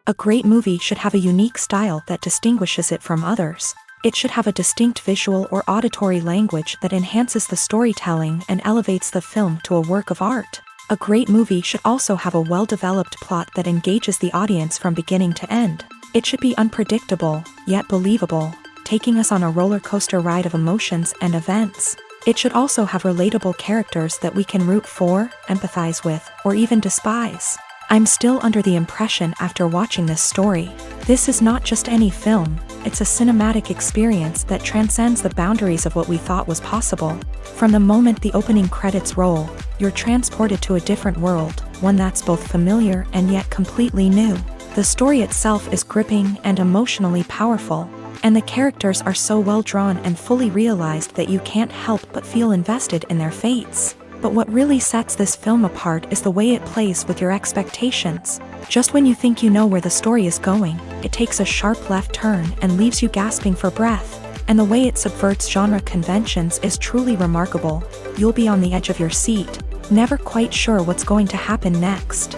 A great movie should have a unique style that distinguishes it from others. It should have a distinct visual or auditory language that enhances the storytelling and elevates the film to a work of art. A great movie should also have a well-developed plot that engages the audience from beginning to end. It should be unpredictable, yet believable, taking us on a roller coaster ride of emotions and events. It should also have relatable characters that we can root for, empathize with, or even despise. I'm still under the impression after watching this story. This is not just any film, it's a cinematic experience that transcends the boundaries of what we thought was possible. From the moment the opening credits roll, you're transported to a different world, one that's both familiar and yet completely new. The story itself is gripping and emotionally powerful, and the characters are so well drawn and fully realized that you can't help but feel invested in their fates. But what really sets this film apart is the way it plays with your expectations. Just when you think you know where the story is going, it takes a sharp left turn and leaves you gasping for breath. And the way it subverts genre conventions is truly remarkable. You'll be on the edge of your seat, never quite sure what's going to happen next.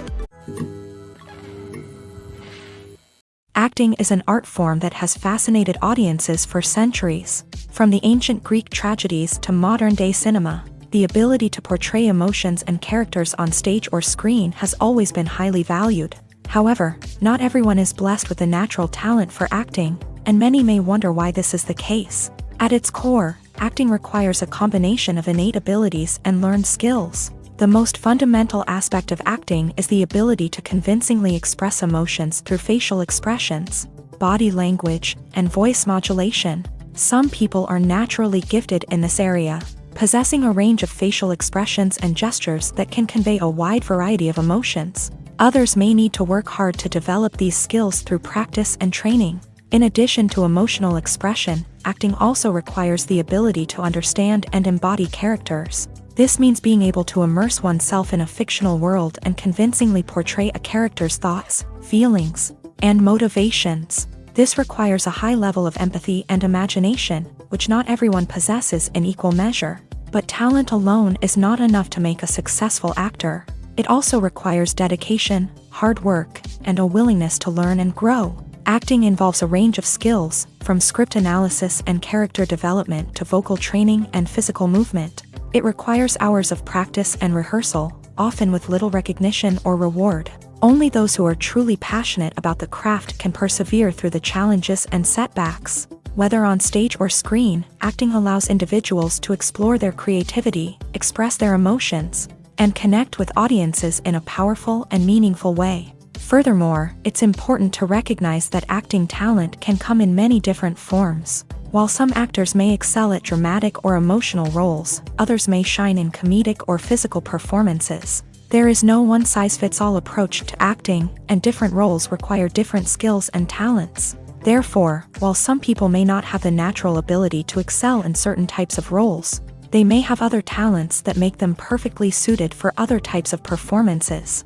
Acting is an art form that has fascinated audiences for centuries. From the ancient Greek tragedies to modern-day cinema, the ability to portray emotions and characters on stage or screen has always been highly valued. However, not everyone is blessed with a natural talent for acting, and many may wonder why this is the case. At its core, acting requires a combination of innate abilities and learned skills. The most fundamental aspect of acting is the ability to convincingly express emotions through facial expressions, body language, and voice modulation. Some people are naturally gifted in this area, possessing a range of facial expressions and gestures that can convey a wide variety of emotions. Others may need to work hard to develop these skills through practice and training. In addition to emotional expression, acting also requires the ability to understand and embody characters. This means being able to immerse oneself in a fictional world and convincingly portray a character's thoughts, feelings, and motivations. This requires a high level of empathy and imagination, which not everyone possesses in equal measure. But talent alone is not enough to make a successful actor. It also requires dedication, hard work, and a willingness to learn and grow. Acting involves a range of skills, from script analysis and character development to vocal training and physical movement. It requires hours of practice and rehearsal, often with little recognition or reward. Only those who are truly passionate about the craft can persevere through the challenges and setbacks. Whether on stage or screen, acting allows individuals to explore their creativity, express their emotions, and connect with audiences in a powerful and meaningful way. Furthermore, it's important to recognize that acting talent can come in many different forms. While some actors may excel at dramatic or emotional roles, others may shine in comedic or physical performances. There is no one-size-fits-all approach to acting, and different roles require different skills and talents. Therefore, while some people may not have the natural ability to excel in certain types of roles, they may have other talents that make them perfectly suited for other types of performances.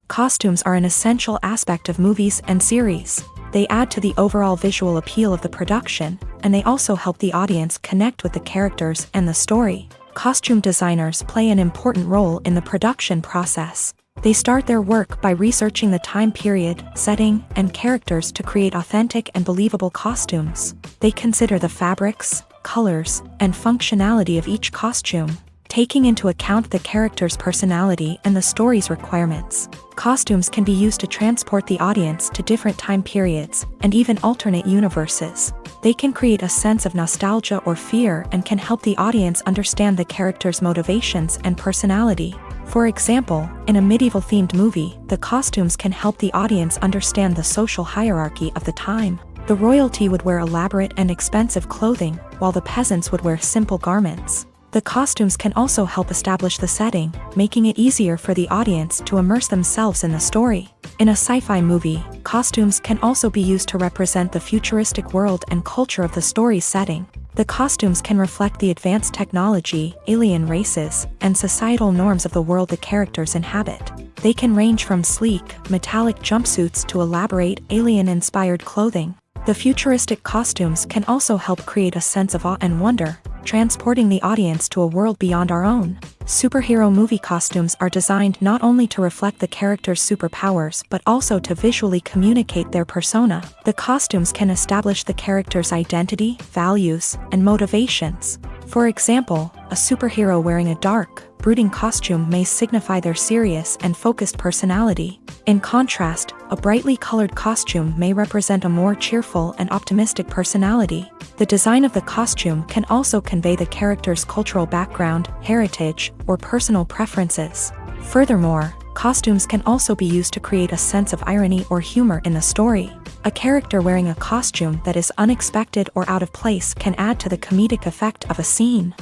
Costumes are an essential aspect of movies and series. They add to the overall visual appeal of the production, and they also help the audience connect with the characters and the story. Costume designers play an important role in the production process. They start their work by researching the time period, setting, and characters to create authentic and believable costumes. They consider the fabrics, colors, and functionality of each costume, taking into account the character's personality and the story's requirements. Costumes can be used to transport the audience to different time periods, and even alternate universes. They can create a sense of nostalgia or fear and can help the audience understand the character's motivations and personality. For example, in a medieval-themed movie, the costumes can help the audience understand the social hierarchy of the time. The royalty would wear elaborate and expensive clothing, while the peasants would wear simple garments. The costumes can also help establish the setting, making it easier for the audience to immerse themselves in the story. In a sci-fi movie, costumes can also be used to represent the futuristic world and culture of the story's setting. The costumes can reflect the advanced technology, alien races, and societal norms of the world the characters inhabit. They can range from sleek, metallic jumpsuits to elaborate, alien-inspired clothing. The futuristic costumes can also help create a sense of awe and wonder, transporting the audience to a world beyond our own. Superhero movie costumes are designed not only to reflect the character's superpowers but also to visually communicate their persona. The costumes can establish the character's identity, values, and motivations. For example, a superhero wearing a dark, brooding costume may signify their serious and focused personality. In contrast, a brightly colored costume may represent a more cheerful and optimistic personality. The design of the costume can also convey the character's cultural background, heritage, or personal preferences. Furthermore, costumes can also be used to create a sense of irony or humor in the story. A character wearing a costume that is unexpected or out of place can add to the comedic effect of a scene.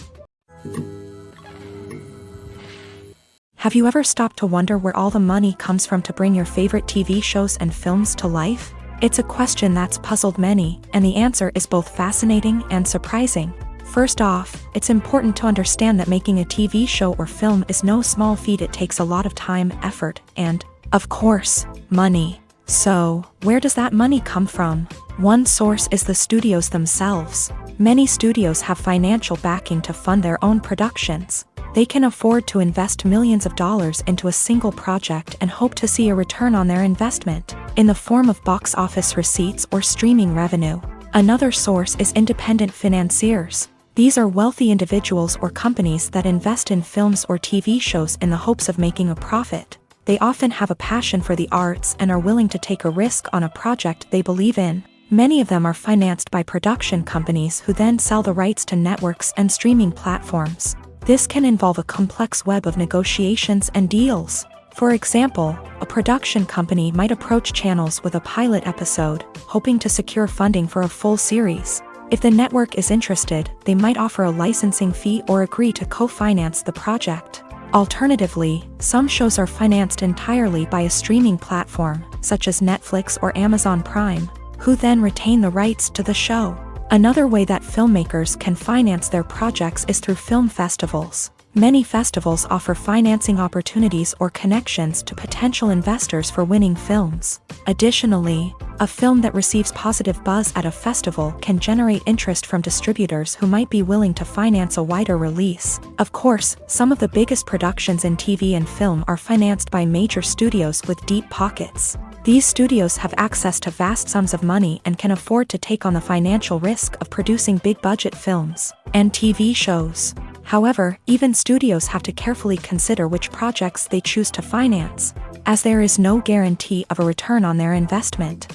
Have you ever stopped to wonder where all the money comes from to bring your favorite TV shows and films to life? It's a question that's puzzled many, and the answer is both fascinating and surprising. First off, it's important to understand that making a TV show or film is no small feat. It takes a lot of time, effort, and, of course, money. So, where does that money come from? One source is the studios themselves. Many studios have financial backing to fund their own productions. They can afford to invest millions of dollars into a single project and hope to see a return on their investment, in the form of box office receipts or streaming revenue. Another source is independent financiers. These are wealthy individuals or companies that invest in films or TV shows in the hopes of making a profit. They often have a passion for the arts and are willing to take a risk on a project they believe in. Many of them are financed by production companies who then sell the rights to networks and streaming platforms. This can involve a complex web of negotiations and deals. For example, a production company might approach channels with a pilot episode, hoping to secure funding for a full series. If the network is interested, they might offer a licensing fee or agree to co-finance the project. Alternatively, some shows are financed entirely by a streaming platform, such as Netflix or Amazon Prime, who then retain the rights to the show. Another way that filmmakers can finance their projects is through film festivals. Many festivals offer financing opportunities or connections to potential investors for winning films. Additionally, a film that receives positive buzz at a festival can generate interest from distributors who might be willing to finance a wider release. Of course, some of the biggest productions in TV and film are financed by major studios with deep pockets. These studios have access to vast sums of money and can afford to take on the financial risk of producing big-budget films and TV shows. However, even studios have to carefully consider which projects they choose to finance, as there is no guarantee of a return on their investment.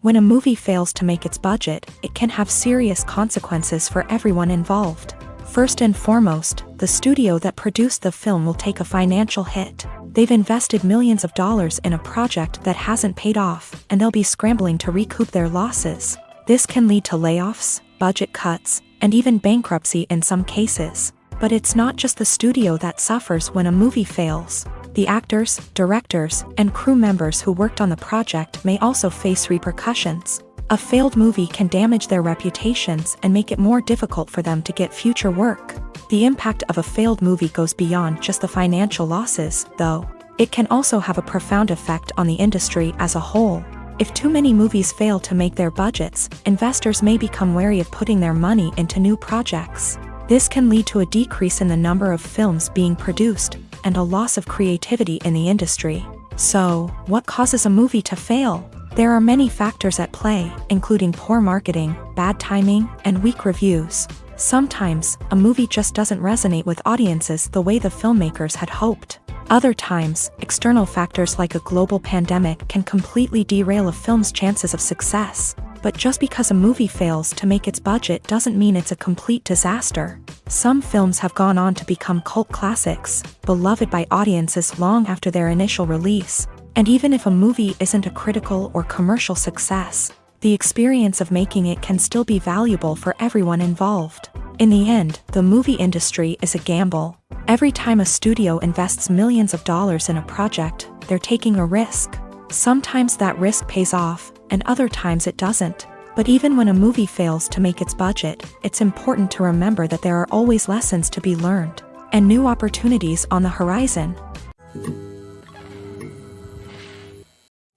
When a movie fails to make its budget, it can have serious consequences for everyone involved. First and foremost, the studio that produced the film will take a financial hit. They've invested millions of dollars in a project that hasn't paid off, and they'll be scrambling to recoup their losses. This can lead to layoffs, budget cuts, and even bankruptcy in some cases. But it's not just the studio that suffers when a movie fails. The actors, directors, and crew members who worked on the project may also face repercussions. A failed movie can damage their reputations and make it more difficult for them to get future work. The impact of a failed movie goes beyond just the financial losses, though. It can also have a profound effect on the industry as a whole. If too many movies fail to make their budgets, investors may become wary of putting their money into new projects. This can lead to a decrease in the number of films being produced, and a loss of creativity in the industry. So, what causes a movie to fail? There are many factors at play, including poor marketing, bad timing, and weak reviews. Sometimes, a movie just doesn't resonate with audiences the way the filmmakers had hoped. Other times, external factors like a global pandemic can completely derail a film's chances of success. But just because a movie fails to make its budget doesn't mean it's a complete disaster. Some films have gone on to become cult classics, beloved by audiences long after their initial release. And even if a movie isn't a critical or commercial success, the experience of making it can still be valuable for everyone involved. In the end, the movie industry is a gamble. Every time a studio invests millions of dollars in a project, they're taking a risk. Sometimes that risk pays off, and other times it doesn't. But even when a movie fails to make its budget, it's important to remember that there are always lessons to be learned, and new opportunities on the horizon.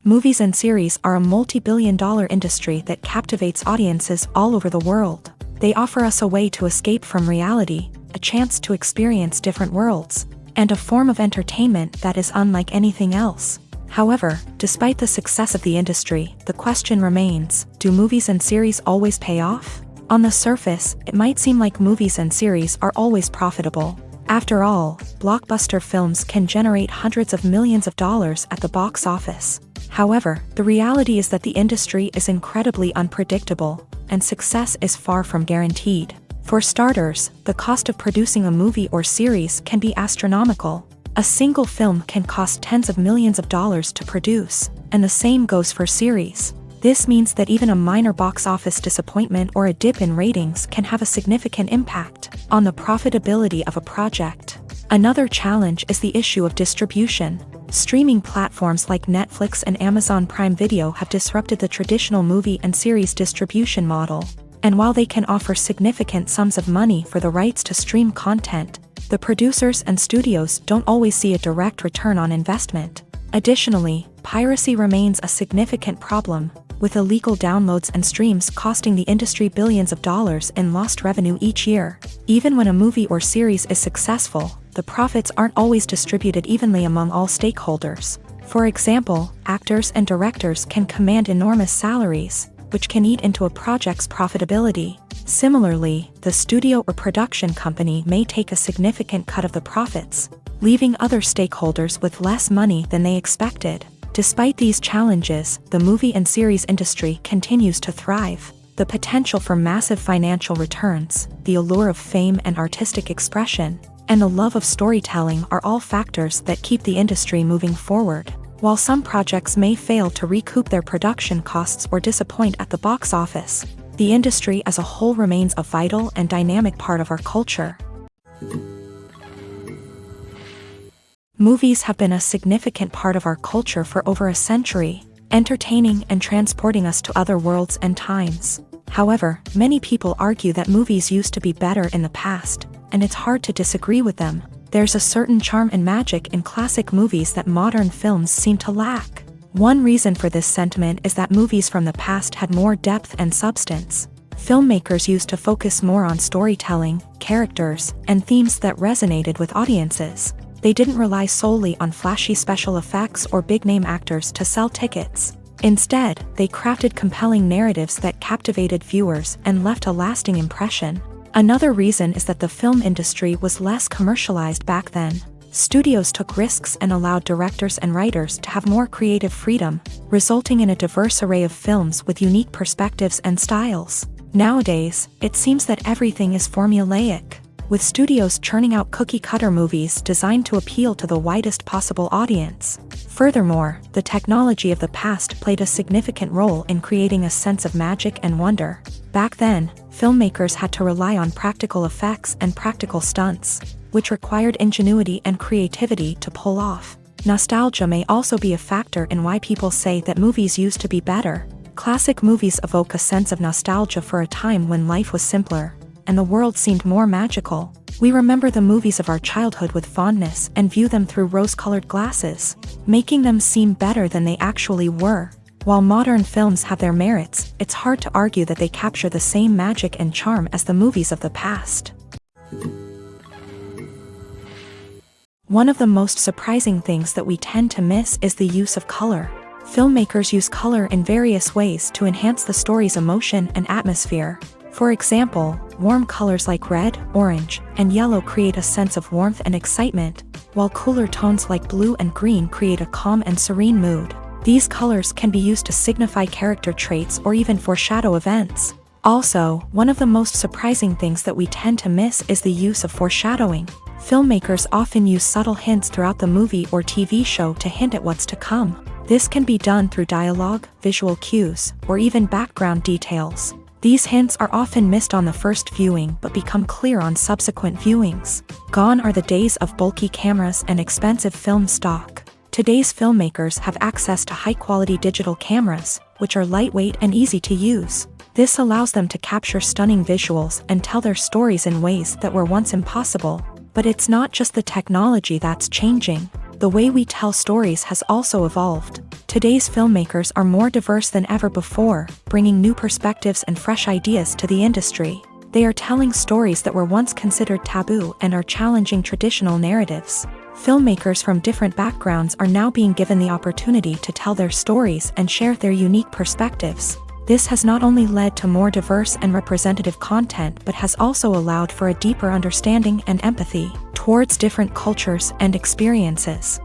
Movies and series are a multi-billion-dollar industry that captivates audiences all over the world. They offer us a way to escape from reality, a chance to experience different worlds, and a form of entertainment that is unlike anything else. However, despite the success of the industry, the question remains, do movies and series always pay off? On the surface, it might seem like movies and series are always profitable. After all, blockbuster films can generate hundreds of millions of dollars at the box office. However, the reality is that the industry is incredibly unpredictable, and success is far from guaranteed. For starters, the cost of producing a movie or series can be astronomical. A single film can cost tens of millions of dollars to produce, and the same goes for series. This means that even a minor box office disappointment or a dip in ratings can have a significant impact on the profitability of a project. Another challenge is the issue of distribution. Streaming platforms like Netflix and Amazon Prime Video have disrupted the traditional movie and series distribution model. And while they can offer significant sums of money for the rights to stream content, the producers and studios don't always see a direct return on investment. Additionally, piracy remains a significant problem, with illegal downloads and streams costing the industry billions of dollars in lost revenue each year. Even when a movie or series is successful, the profits aren't always distributed evenly among all stakeholders. For example, actors and directors can command enormous salaries, which can eat into a project's profitability. Similarly, the studio or production company may take a significant cut of the profits, leaving other stakeholders with less money than they expected. Despite these challenges, the movie and series industry continues to thrive. The potential for massive financial returns, the allure of fame and artistic expression, and the love of storytelling are all factors that keep the industry moving forward. While some projects may fail to recoup their production costs or disappoint at the box office, the industry as a whole remains a vital and dynamic part of our culture. Movies have been a significant part of our culture for over a century, entertaining and transporting us to other worlds and times. However, many people argue that movies used to be better in the past, and it's hard to disagree with them. There's a certain charm and magic in classic movies that modern films seem to lack. One reason for this sentiment is that movies from the past had more depth and substance. Filmmakers used to focus more on storytelling, characters, and themes that resonated with audiences. They didn't rely solely on flashy special effects or big-name actors to sell tickets. Instead, they crafted compelling narratives that captivated viewers and left a lasting impression. Another reason is that the film industry was less commercialized back then. Studios took risks and allowed directors and writers to have more creative freedom, resulting in a diverse array of films with unique perspectives and styles. Nowadays, it seems that everything is formulaic, with studios churning out cookie-cutter movies designed to appeal to the widest possible audience. Furthermore, the technology of the past played a significant role in creating a sense of magic and wonder. Back then, filmmakers had to rely on practical effects and practical stunts, which required ingenuity and creativity to pull off. Nostalgia may also be a factor in why people say that movies used to be better. Classic movies evoke a sense of nostalgia for a time when life was simpler, and the world seemed more magical. We remember the movies of our childhood with fondness and view them through rose-colored glasses, making them seem better than they actually were. While modern films have their merits, it's hard to argue that they capture the same magic and charm as the movies of the past. One of the most surprising things that we tend to miss is the use of color. Filmmakers use color in various ways to enhance the story's emotion and atmosphere. For example, warm colors like red, orange, and yellow create a sense of warmth and excitement, while cooler tones like blue and green create a calm and serene mood. These colors can be used to signify character traits or even foreshadow events. Also, one of the most surprising things that we tend to miss is the use of foreshadowing. Filmmakers often use subtle hints throughout the movie or TV show to hint at what's to come. This can be done through dialogue, visual cues, or even background details. These hints are often missed on the first viewing but become clear on subsequent viewings. Gone are the days of bulky cameras and expensive film stock. Today's filmmakers have access to high-quality digital cameras, which are lightweight and easy to use. This allows them to capture stunning visuals and tell their stories in ways that were once impossible. But it's not just the technology that's changing. The way we tell stories has also evolved. Today's filmmakers are more diverse than ever before, bringing new perspectives and fresh ideas to the industry. They are telling stories that were once considered taboo and are challenging traditional narratives. Filmmakers from different backgrounds are now being given the opportunity to tell their stories and share their unique perspectives. This has not only led to more diverse and representative content but has also allowed for a deeper understanding and empathy towards different cultures and experiences.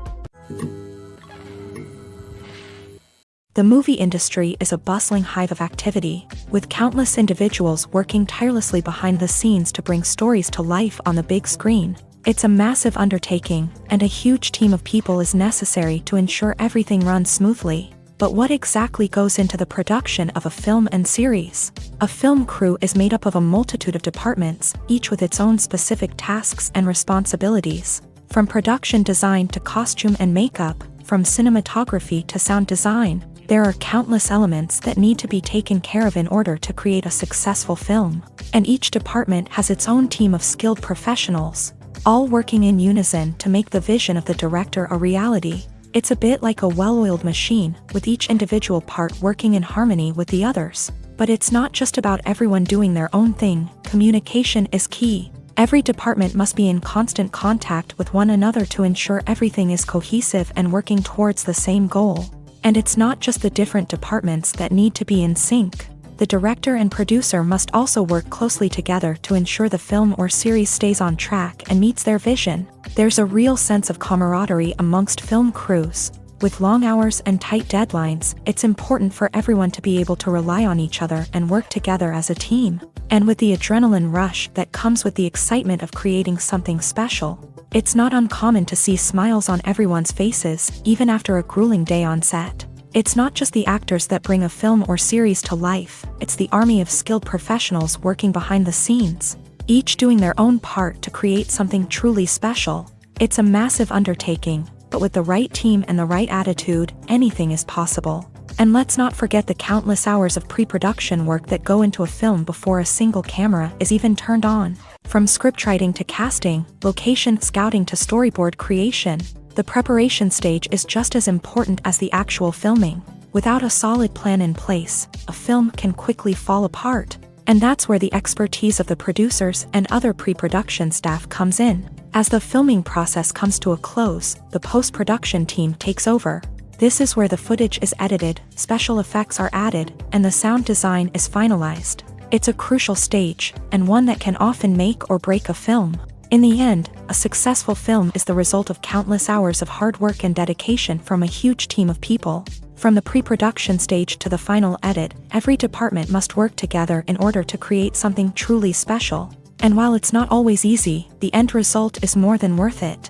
The movie industry is a bustling hive of activity, with countless individuals working tirelessly behind the scenes to bring stories to life on the big screen. It's a massive undertaking, and a huge team of people is necessary to ensure everything runs smoothly. But what exactly goes into the production of a film and series? A film crew is made up of a multitude of departments, each with its own specific tasks and responsibilities. From production design to costume and makeup, from cinematography to sound design, there are countless elements that need to be taken care of in order to create a successful film. And each department has its own team of skilled professionals, all working in unison to make the vision of the director a reality. It's a bit like a well-oiled machine, with each individual part working in harmony with the others. But it's not just about everyone doing their own thing. Communication is key. Every department must be in constant contact with one another to ensure everything is cohesive and working towards the same goal. And it's not just the different departments that need to be in sync. The director and producer must also work closely together to ensure the film or series stays on track and meets their vision. There's a real sense of camaraderie amongst film crews. With long hours and tight deadlines, it's important for everyone to be able to rely on each other and work together as a team. And with the adrenaline rush that comes with the excitement of creating something special, it's not uncommon to see smiles on everyone's faces, even after a grueling day on set. It's not just the actors that bring a film or series to life, it's the army of skilled professionals working behind the scenes, each doing their own part to create something truly special. It's a massive undertaking, but with the right team and the right attitude, anything is possible. And let's not forget the countless hours of pre-production work that go into a film before a single camera is even turned on. From scriptwriting to casting, location scouting to storyboard creation, the preparation stage is just as important as the actual filming. Without a solid plan in place, a film can quickly fall apart. And that's where the expertise of the producers and other pre-production staff comes in. As the filming process comes to a close, the post-production team takes over. This is where the footage is edited, special effects are added, and the sound design is finalized. It's a crucial stage, and one that can often make or break a film. In the end, a successful film is the result of countless hours of hard work and dedication from a huge team of people. From the pre-production stage to the final edit, every department must work together in order to create something truly special. And while it's not always easy, the end result is more than worth it.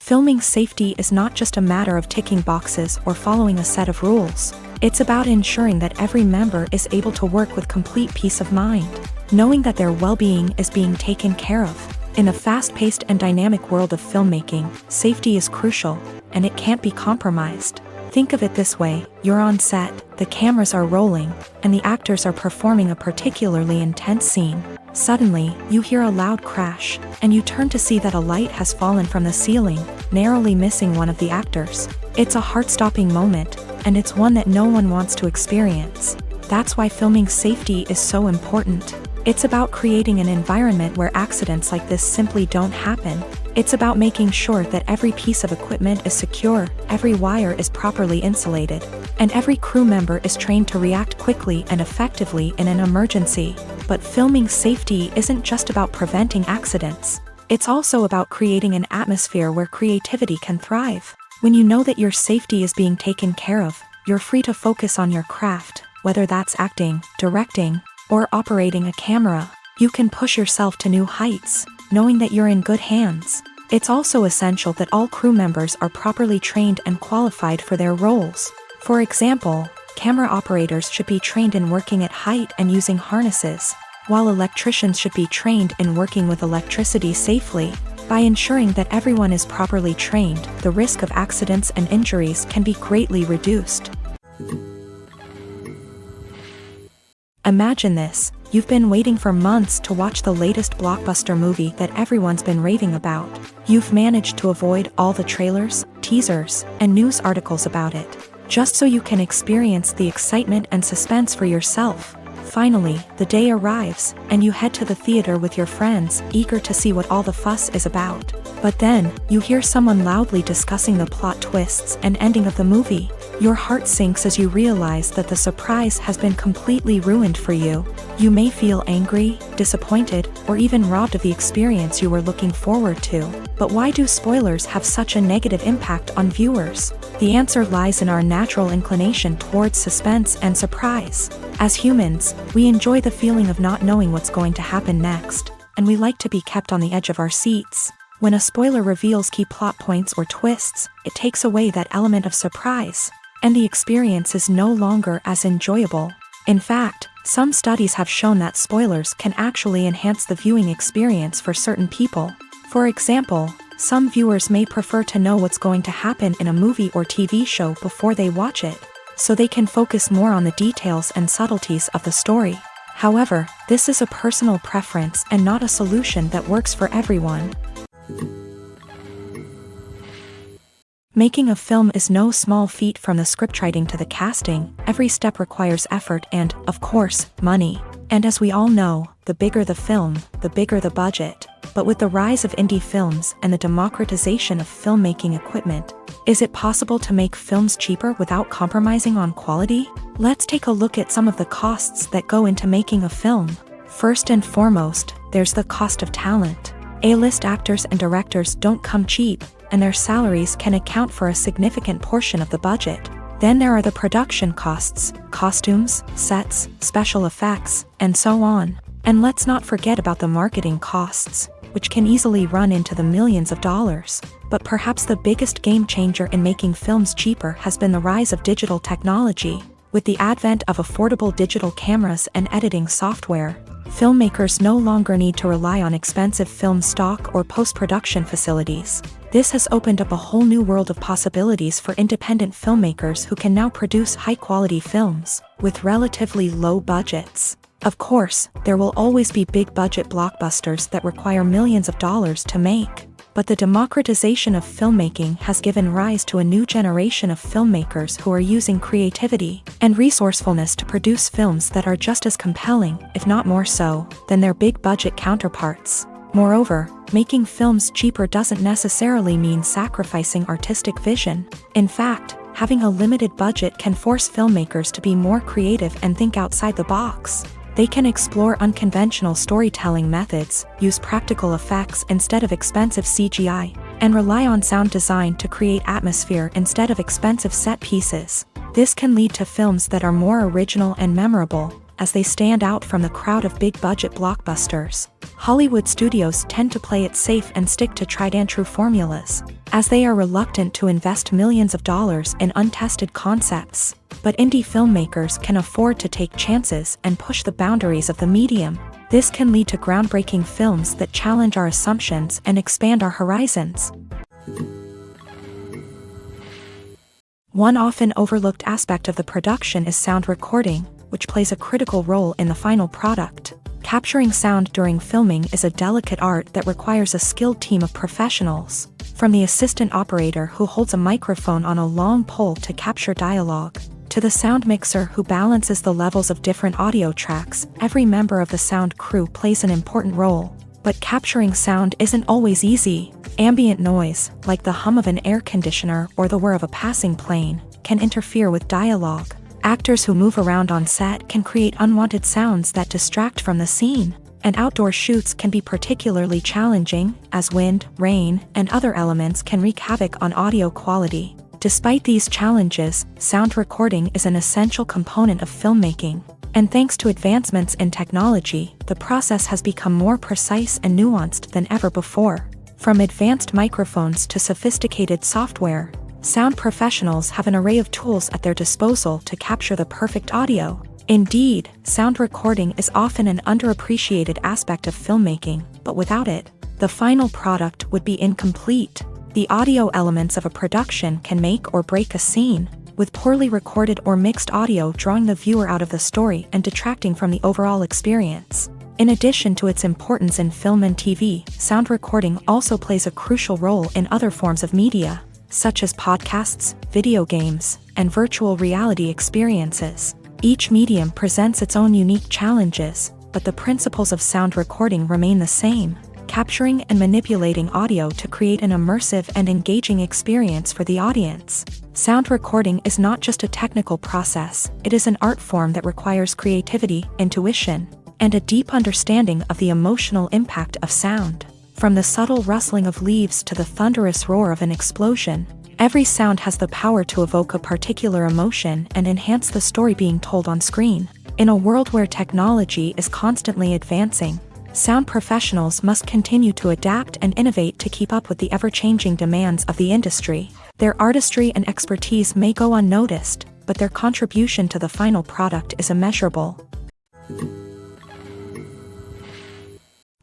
Filming safety is not just a matter of ticking boxes or following a set of rules. It's about ensuring that every member is able to work with complete peace of mind, knowing that their well-being is being taken care of. In the fast-paced and dynamic world of filmmaking, safety is crucial, and it can't be compromised. Think of it this way: you're on set, the cameras are rolling, and the actors are performing a particularly intense scene. Suddenly, you hear a loud crash, and you turn to see that a light has fallen from the ceiling, narrowly missing one of the actors. It's a heart-stopping moment, and it's one that no one wants to experience. That's why filming safety is so important. It's about creating an environment where accidents like this simply don't happen. It's about making sure that every piece of equipment is secure, every wire is properly insulated, and every crew member is trained to react quickly and effectively in an emergency. But filming safety isn't just about preventing accidents. It's also about creating an atmosphere where creativity can thrive. When you know that your safety is being taken care of, you're free to focus on your craft, whether that's acting, directing, or operating a camera. You can push yourself to new heights, knowing that you're in good hands. It's also essential that all crew members are properly trained and qualified for their roles. For example, camera operators should be trained in working at height and using harnesses, while electricians should be trained in working with electricity safely. By ensuring that everyone is properly trained, the risk of accidents and injuries can be greatly reduced. Imagine this: you've been waiting for months to watch the latest blockbuster movie that everyone's been raving about. You've managed to avoid all the trailers, teasers, and news articles about it, just so you can experience the excitement and suspense for yourself. Finally, the day arrives, and you head to the theater with your friends, eager to see what all the fuss is about. But then, you hear someone loudly discussing the plot twists and ending of the movie. Your heart sinks as you realize that the surprise has been completely ruined for you. You may feel angry, disappointed, or even robbed of the experience you were looking forward to. But why do spoilers have such a negative impact on viewers? The answer lies in our natural inclination towards suspense and surprise. As humans, we enjoy the feeling of not knowing what's going to happen next, and we like to be kept on the edge of our seats. When a spoiler reveals key plot points or twists, it takes away that element of surprise, and the experience is no longer as enjoyable. In fact, some studies have shown that spoilers can actually enhance the viewing experience for certain people. For example, some viewers may prefer to know what's going to happen in a movie or TV show before they watch it, so they can focus more on the details and subtleties of the story. However, this is a personal preference and not a solution that works for everyone. Making a film is no small feat. From the scriptwriting to the casting, every step requires effort and, of course, money. And as we all know, the bigger the film, the bigger the budget. But with the rise of indie films and the democratization of filmmaking equipment, is it possible to make films cheaper without compromising on quality? Let's take a look at some of the costs that go into making a film. First and foremost, there's the cost of talent. A-list actors and directors don't come cheap, and their salaries can account for a significant portion of the budget. Then there are the production costs, costumes, sets, special effects, and so on. And let's not forget about the marketing costs, which can easily run into the millions of dollars. But perhaps the biggest game changer in making films cheaper has been the rise of digital technology. With the advent of affordable digital cameras and editing software, filmmakers no longer need to rely on expensive film stock or post-production facilities. This has opened up a whole new world of possibilities for independent filmmakers who can now produce high-quality films with relatively low budgets. Of course, there will always be big-budget blockbusters that require millions of dollars to make. But the democratization of filmmaking has given rise to a new generation of filmmakers who are using creativity and resourcefulness to produce films that are just as compelling, if not more so, than their big-budget counterparts. Moreover, making films cheaper doesn't necessarily mean sacrificing artistic vision. In fact, having a limited budget can force filmmakers to be more creative and think outside the box. They can explore unconventional storytelling methods, use practical effects instead of expensive CGI, and rely on sound design to create atmosphere instead of expensive set pieces. This can lead to films that are more original and memorable, as they stand out from the crowd of big-budget blockbusters. Hollywood studios tend to play it safe and stick to tried-and-true formulas, as they are reluctant to invest millions of dollars in untested concepts. But indie filmmakers can afford to take chances and push the boundaries of the medium. This can lead to groundbreaking films that challenge our assumptions and expand our horizons. One often overlooked aspect of the production is sound recording, which plays a critical role in the final product. Capturing sound during filming is a delicate art that requires a skilled team of professionals. From the assistant operator who holds a microphone on a long pole to capture dialogue, to the sound mixer who balances the levels of different audio tracks, every member of the sound crew plays an important role. But capturing sound isn't always easy. Ambient noise, like the hum of an air conditioner or the whir of a passing plane, can interfere with dialogue. Actors who move around on set can create unwanted sounds that distract from the scene. And outdoor shoots can be particularly challenging, as wind, rain, and other elements can wreak havoc on audio quality. Despite these challenges, sound recording is an essential component of filmmaking. And thanks to advancements in technology, the process has become more precise and nuanced than ever before. From advanced microphones to sophisticated software, sound professionals have an array of tools at their disposal to capture the perfect audio. Indeed, sound recording is often an underappreciated aspect of filmmaking, but without it, the final product would be incomplete. The audio elements of a production can make or break a scene, with poorly recorded or mixed audio drawing the viewer out of the story and detracting from the overall experience. In addition to its importance in film and TV, sound recording also plays a crucial role in other forms of media, such as podcasts, video games, and virtual reality experiences. Each medium presents its own unique challenges, but the principles of sound recording remain the same, capturing and manipulating audio to create an immersive and engaging experience for the audience. Sound recording is not just a technical process, it is an art form that requires creativity, intuition, and a deep understanding of the emotional impact of sound. From the subtle rustling of leaves to the thunderous roar of an explosion, every sound has the power to evoke a particular emotion and enhance the story being told on screen. In a world where technology is constantly advancing, sound professionals must continue to adapt and innovate to keep up with the ever-changing demands of the industry. Their artistry and expertise may go unnoticed, but their contribution to the final product is immeasurable.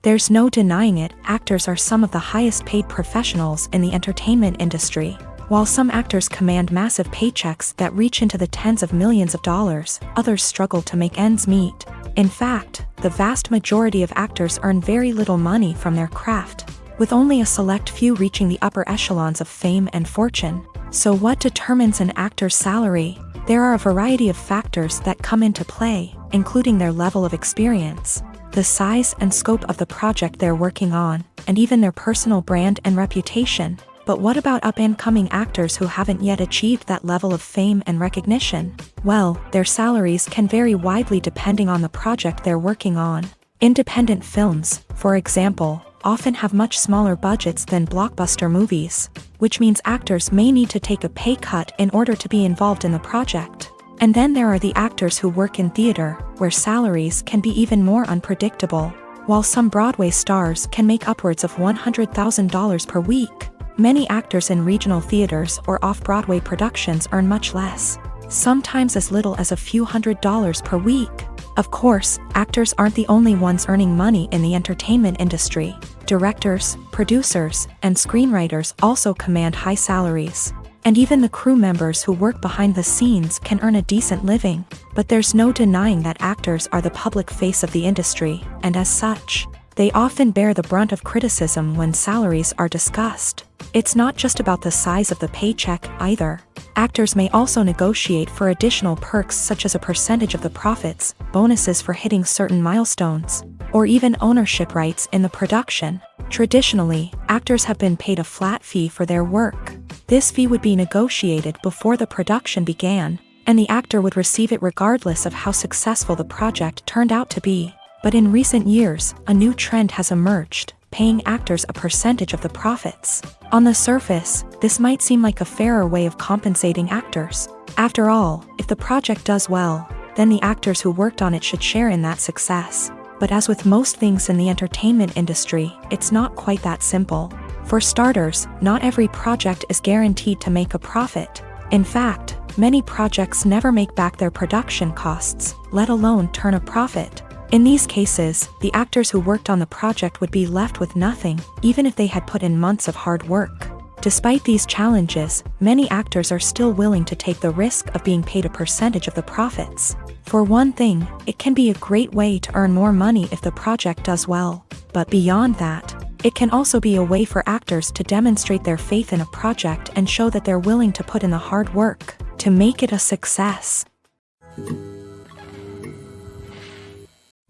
There's no denying it, actors are some of the highest-paid professionals in the entertainment industry. While some actors command massive paychecks that reach into the tens of millions of dollars, others struggle to make ends meet. In fact, the vast majority of actors earn very little money from their craft, with only a select few reaching the upper echelons of fame and fortune. So what determines an actor's salary? There are a variety of factors that come into play, including their level of experience, the size and scope of the project they're working on, and even their personal brand and reputation. But what about up-and-coming actors who haven't yet achieved that level of fame and recognition? Well, their salaries can vary widely depending on the project they're working on. Independent films, for example, often have much smaller budgets than blockbuster movies, which means actors may need to take a pay cut in order to be involved in the project. And then there are the actors who work in theater, where salaries can be even more unpredictable. While some Broadway stars can make upwards of $100,000 per week, many actors in regional theaters or off-Broadway productions earn much less, sometimes as little as a few $100s per week. Of course, actors aren't the only ones earning money in the entertainment industry. Directors, producers, and screenwriters also command high salaries. And even the crew members who work behind the scenes can earn a decent living. But there's no denying that actors are the public face of the industry, and as such, they often bear the brunt of criticism when salaries are discussed. It's not just about the size of the paycheck, either. Actors may also negotiate for additional perks such as a percentage of the profits, bonuses for hitting certain milestones, or even ownership rights in the production. Traditionally, actors have been paid a flat fee for their work. This fee would be negotiated before the production began, and the actor would receive it regardless of how successful the project turned out to be. But in recent years, a new trend has emerged, paying actors a percentage of the profits. On the surface, this might seem like a fairer way of compensating actors. After all, if the project does well, then the actors who worked on it should share in that success. But as with most things in the entertainment industry, it's not quite that simple. For starters, not every project is guaranteed to make a profit. In fact, many projects never make back their production costs, let alone turn a profit. In these cases, the actors who worked on the project would be left with nothing, even if they had put in months of hard work. Despite these challenges, many actors are still willing to take the risk of being paid a percentage of the profits. For one thing, it can be a great way to earn more money if the project does well. But beyond that, it can also be a way for actors to demonstrate their faith in a project and show that they're willing to put in the hard work to make it a success.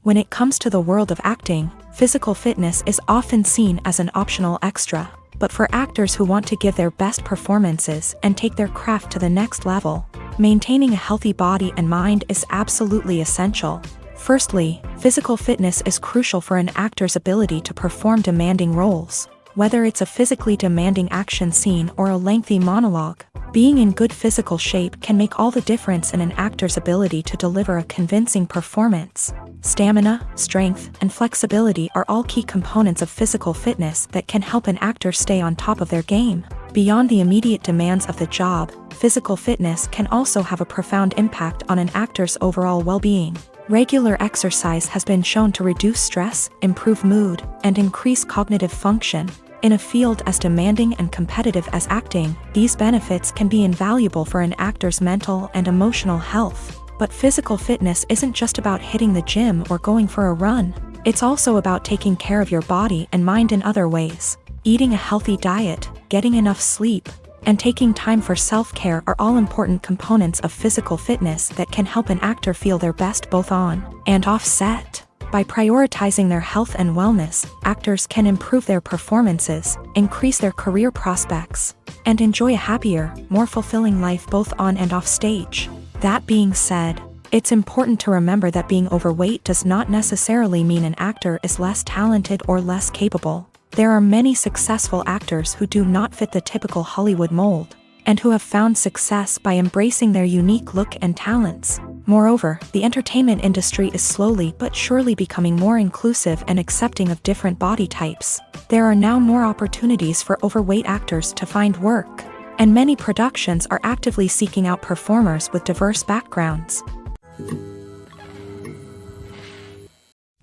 When it comes to the world of acting, physical fitness is often seen as an optional extra. But for actors who want to give their best performances and take their craft to the next level, maintaining a healthy body and mind is absolutely essential. Firstly, physical fitness is crucial for an actor's ability to perform demanding roles. Whether it's a physically demanding action scene or a lengthy monologue, being in good physical shape can make all the difference in an actor's ability to deliver a convincing performance. Stamina, strength, and flexibility are all key components of physical fitness that can help an actor stay on top of their game. Beyond the immediate demands of the job, physical fitness can also have a profound impact on an actor's overall well-being. Regular exercise has been shown to reduce stress, improve mood, and increase cognitive function. In a field as demanding and competitive as acting, these benefits can be invaluable for an actor's mental and emotional health. But physical fitness isn't just about hitting the gym or going for a run. It's also about taking care of your body and mind in other ways. Eating a healthy diet, getting enough sleep, and taking time for self-care are all important components of physical fitness that can help an actor feel their best both on and off set. By prioritizing their health and wellness, actors can improve their performances, increase their career prospects, and enjoy a happier, more fulfilling life both on and off stage. That being said, it's important to remember that being overweight does not necessarily mean an actor is less talented or less capable. There are many successful actors who do not fit the typical Hollywood mold, and who have found success by embracing their unique look and talents. Moreover, the entertainment industry is slowly but surely becoming more inclusive and accepting of different body types. There are now more opportunities for overweight actors to find work, and many productions are actively seeking out performers with diverse backgrounds.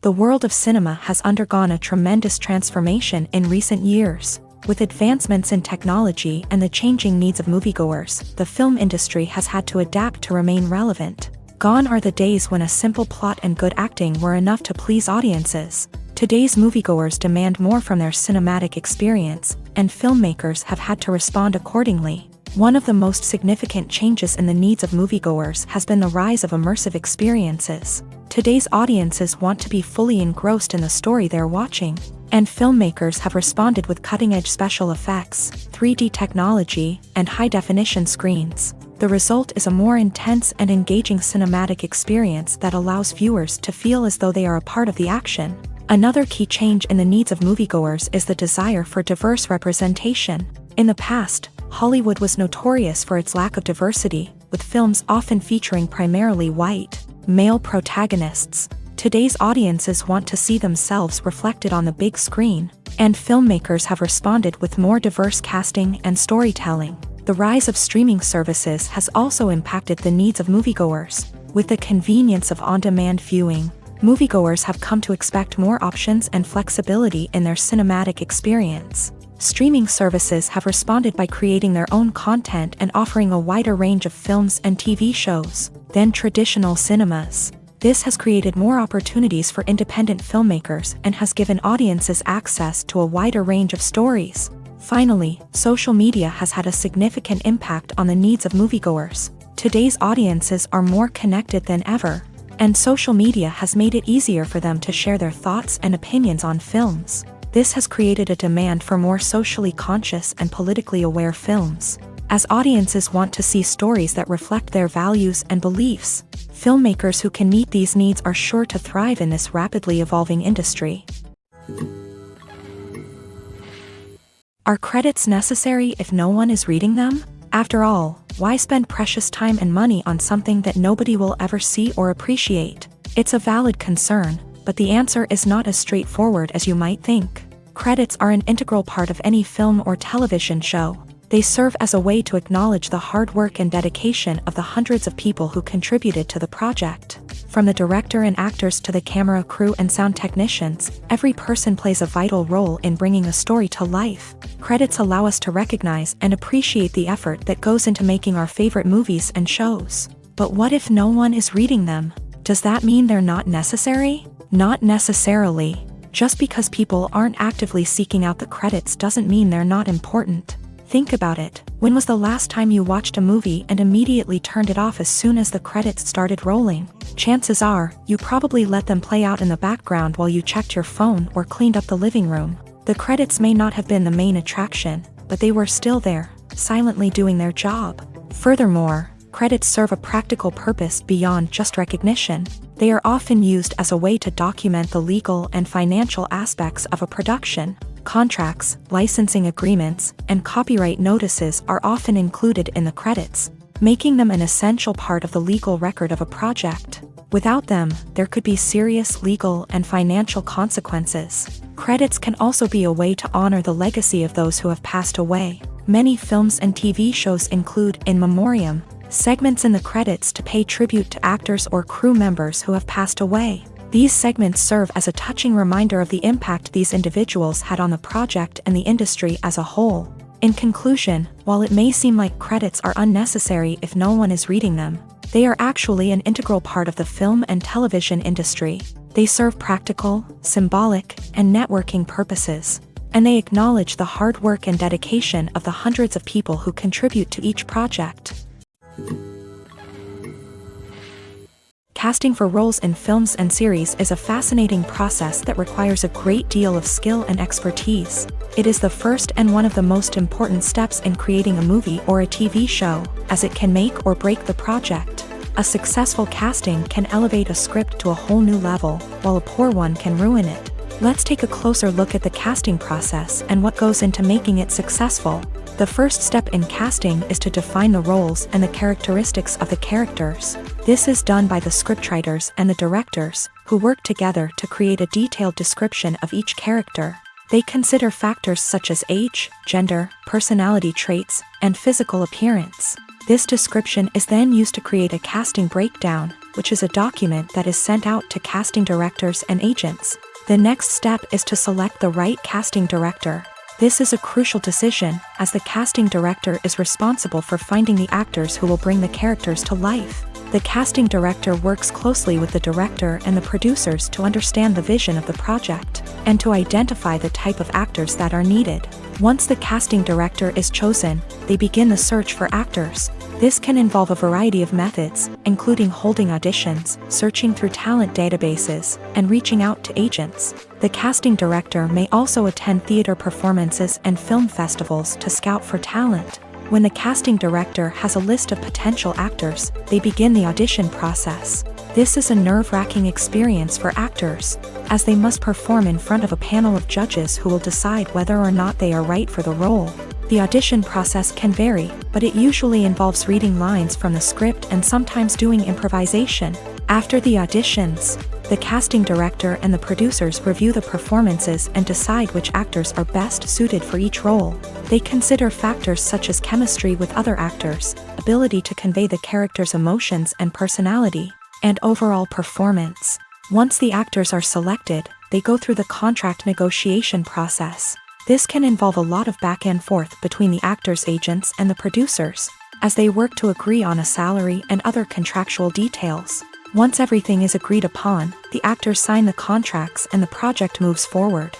The world of cinema has undergone a tremendous transformation in recent years. With advancements in technology and the changing needs of moviegoers, the film industry has had to adapt to remain relevant. Gone are the days when a simple plot and good acting were enough to please audiences. Today's moviegoers demand more from their cinematic experience, and filmmakers have had to respond accordingly. One of the most significant changes in the needs of moviegoers has been the rise of immersive experiences. Today's audiences want to be fully engrossed in the story they're watching, and filmmakers have responded with cutting-edge special effects, 3D technology, and high-definition screens. The result is a more intense and engaging cinematic experience that allows viewers to feel as though they are a part of the action. Another key change in the needs of moviegoers is the desire for diverse representation. In the past, Hollywood was notorious for its lack of diversity, with films often featuring primarily white, male protagonists. Today's audiences want to see themselves reflected on the big screen, and filmmakers have responded with more diverse casting and storytelling. The rise of streaming services has also impacted the needs of moviegoers. With the convenience of on-demand viewing, moviegoers have come to expect more options and flexibility in their cinematic experience. Streaming services have responded by creating their own content and offering a wider range of films and TV shows than traditional cinemas. This has created more opportunities for independent filmmakers and has given audiences access to a wider range of stories. Finally, social media has had a significant impact on the needs of moviegoers. Today's audiences are more connected than ever, and social media has made it easier for them to share their thoughts and opinions on films. This has created a demand for more socially conscious and politically aware films. As audiences want to see stories that reflect their values and beliefs, filmmakers who can meet these needs are sure to thrive in this rapidly evolving industry. Are credits necessary if no one is reading them? After all, why spend precious time and money on something that nobody will ever see or appreciate? It's a valid concern, but the answer is not as straightforward as you might think. Credits are an integral part of any film or television show. They serve as a way to acknowledge the hard work and dedication of the hundreds of people who contributed to the project. From the director and actors to the camera crew and sound technicians, every person plays a vital role in bringing a story to life. Credits allow us to recognize and appreciate the effort that goes into making our favorite movies and shows. But what if no one is reading them? Does that mean they're not necessary? Not necessarily. Just because people aren't actively seeking out the credits doesn't mean they're not important. Think about it. When was the last time you watched a movie and immediately turned it off as soon as the credits started rolling? Chances are, you probably let them play out in the background while you checked your phone or cleaned up the living room. The credits may not have been the main attraction, but they were still there, silently doing their job. Furthermore, credits serve a practical purpose beyond just recognition. They are often used as a way to document the legal and financial aspects of a production. Contracts, licensing agreements, and copyright notices are often included in the credits, making them an essential part of the legal record of a project. Without them, there could be serious legal and financial consequences. Credits can also be a way to honor the legacy of those who have passed away. Many films and TV shows include in memoriam segments in the credits to pay tribute to actors or crew members who have passed away. These segments serve as a touching reminder of the impact these individuals had on the project and the industry as a whole. In conclusion, while it may seem like credits are unnecessary if no one is reading them, they are actually an integral part of the film and television industry. They serve practical, symbolic, and networking purposes. and they acknowledge the hard work and dedication of the hundreds of people who contribute to each project. Casting for roles in films and series is a fascinating process that requires a great deal of skill and expertise. It is the first and one of the most important steps in creating a movie or a TV show, as it can make or break the project. A successful casting can elevate a script to a whole new level, while a poor one can ruin it. Let's take a closer look at the casting process and what goes into making it successful. The first step in casting is to define the roles and the characteristics of the characters. This is done by the scriptwriters and the directors, who work together to create a detailed description of each character. They consider factors such as age, gender, personality traits, and physical appearance. This description is then used to create a casting breakdown, which is a document that is sent out to casting directors and agents. The next step is to select the right casting director. This is a crucial decision, as the casting director is responsible for finding the actors who will bring the characters to life. The casting director works closely with the director and the producers to understand the vision of the project, and to identify the type of actors that are needed. Once the casting director is chosen, they begin the search for actors. This can involve a variety of methods, including holding auditions, searching through talent databases, and reaching out to agents. The casting director may also attend theater performances and film festivals to scout for talent. When the casting director has a list of potential actors, they begin the audition process. This is a nerve-wracking experience for actors, as they must perform in front of a panel of judges who will decide whether or not they are right for the role. The audition process can vary, but it usually involves reading lines from the script and sometimes doing improvisation. After the auditions, the casting director and the producers review the performances and decide which actors are best suited for each role. They consider factors such as chemistry with other actors, ability to convey the character's emotions and personality, and overall performance. Once the actors are selected, they go through the contract negotiation process. This can involve a lot of back and forth between the actors' agents and the producers, as they work to agree on a salary and other contractual details. Once everything is agreed upon, the actors sign the contracts and the project moves forward.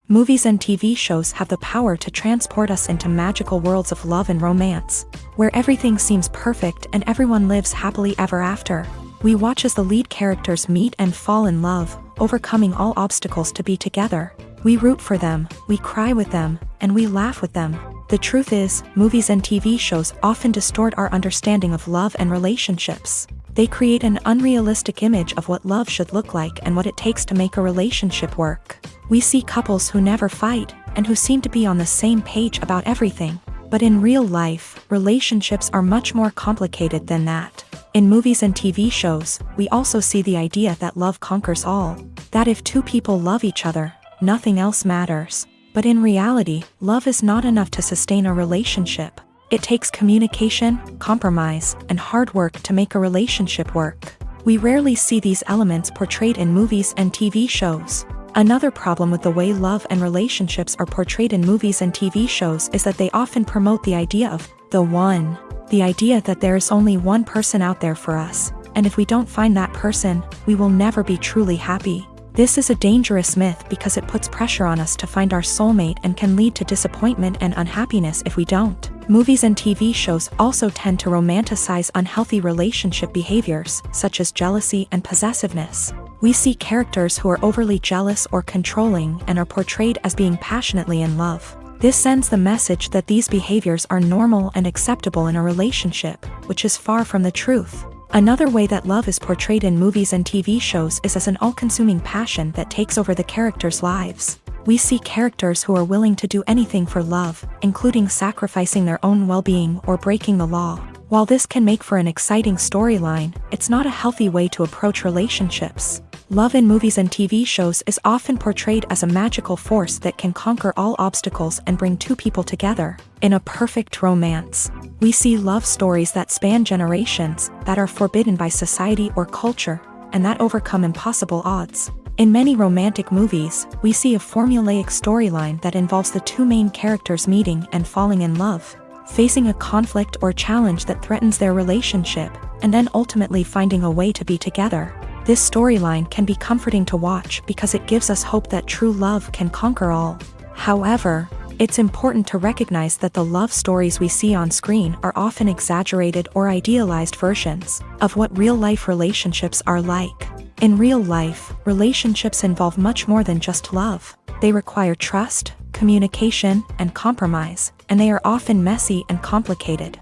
Movies and TV shows have the power to transport us into magical worlds of love and romance, where everything seems perfect and everyone lives happily ever after. We watch as the lead characters meet and fall in love, overcoming all obstacles to be together. We root for them, we cry with them, and we laugh with them. The truth is, movies and TV shows often distort our understanding of love and relationships. They create an unrealistic image of what love should look like and what it takes to make a relationship work. We see couples who never fight, and who seem to be on the same page about everything. But in real life, relationships are much more complicated than that. In movies and TV shows, we also see the idea that love conquers all. That if two people love each other, nothing else matters. But in reality, love is not enough to sustain a relationship. It takes communication, compromise, and hard work to make a relationship work. We rarely see these elements portrayed in movies and TV shows. Another problem with the way love and relationships are portrayed in movies and TV shows is that they often promote the idea of the one. The idea that there is only one person out there for us, and if we don't find that person, we will never be truly happy. This is a dangerous myth because it puts pressure on us to find our soulmate and can lead to disappointment and unhappiness if we don't. Movies and TV shows also tend to romanticize unhealthy relationship behaviors, such as jealousy and possessiveness. We see characters who are overly jealous or controlling and are portrayed as being passionately in love. This sends the message that these behaviors are normal and acceptable in a relationship, which is far from the truth. Another way that love is portrayed in movies and TV shows is as an all-consuming passion that takes over the characters' lives. We see characters who are willing to do anything for love, including sacrificing their own well-being or breaking the law. While this can make for an exciting storyline, it's not a healthy way to approach relationships. Love in movies and TV shows is often portrayed as a magical force that can conquer all obstacles and bring two people together. In a perfect romance, we see love stories that span generations, that are forbidden by society or culture, and that overcome impossible odds. In many romantic movies, we see a formulaic storyline that involves the two main characters meeting and falling in love, facing a conflict or challenge that threatens their relationship, and then ultimately finding a way to be together. This storyline can be comforting to watch because it gives us hope that true love can conquer all. However, it's important to recognize that the love stories we see on screen are often exaggerated or idealized versions of what real-life relationships are like. In real life, relationships involve much more than just love. They require trust, communication, and compromise, and they are often messy and complicated.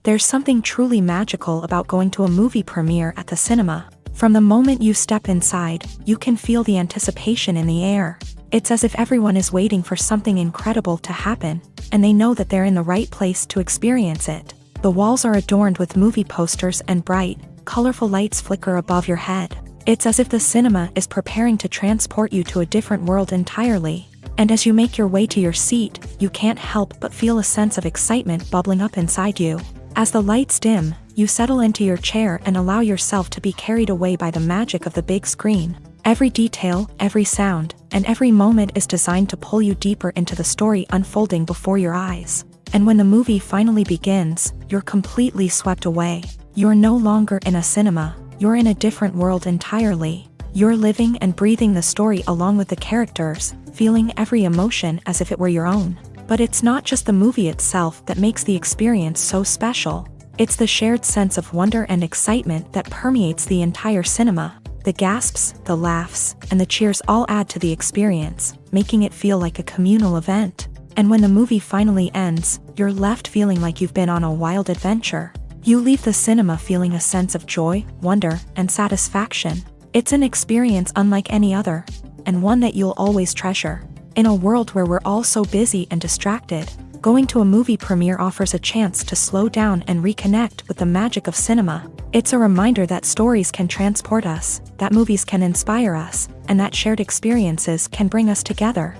There's something truly magical about going to a movie premiere at the cinema. From the moment you step inside, you can feel the anticipation in the air. It's as if everyone is waiting for something incredible to happen, and they know that they're in the right place to experience it. The walls are adorned with movie posters and bright, colorful lights flicker above your head. It's as if the cinema is preparing to transport you to a different world entirely. And as you make your way to your seat, you can't help but feel a sense of excitement bubbling up inside you. As the lights dim, you settle into your chair and allow yourself to be carried away by the magic of the big screen. Every detail, every sound, and every moment is designed to pull you deeper into the story unfolding before your eyes. And when the movie finally begins, you're completely swept away. You're no longer in a cinema, you're in a different world entirely. You're living and breathing the story along with the characters, feeling every emotion as if it were your own. But it's not just the movie itself that makes the experience so special. It's the shared sense of wonder and excitement that permeates the entire cinema. The gasps, the laughs, and the cheers all add to the experience, making it feel like a communal event. And when the movie finally ends, you're left feeling like you've been on a wild adventure. You leave the cinema feeling a sense of joy, wonder, and satisfaction. It's an experience unlike any other, and one that you'll always treasure. In a world where we're all so busy and distracted, going to a movie premiere offers a chance to slow down and reconnect with the magic of cinema. It's a reminder that stories can transport us, that movies can inspire us, and that shared experiences can bring us together.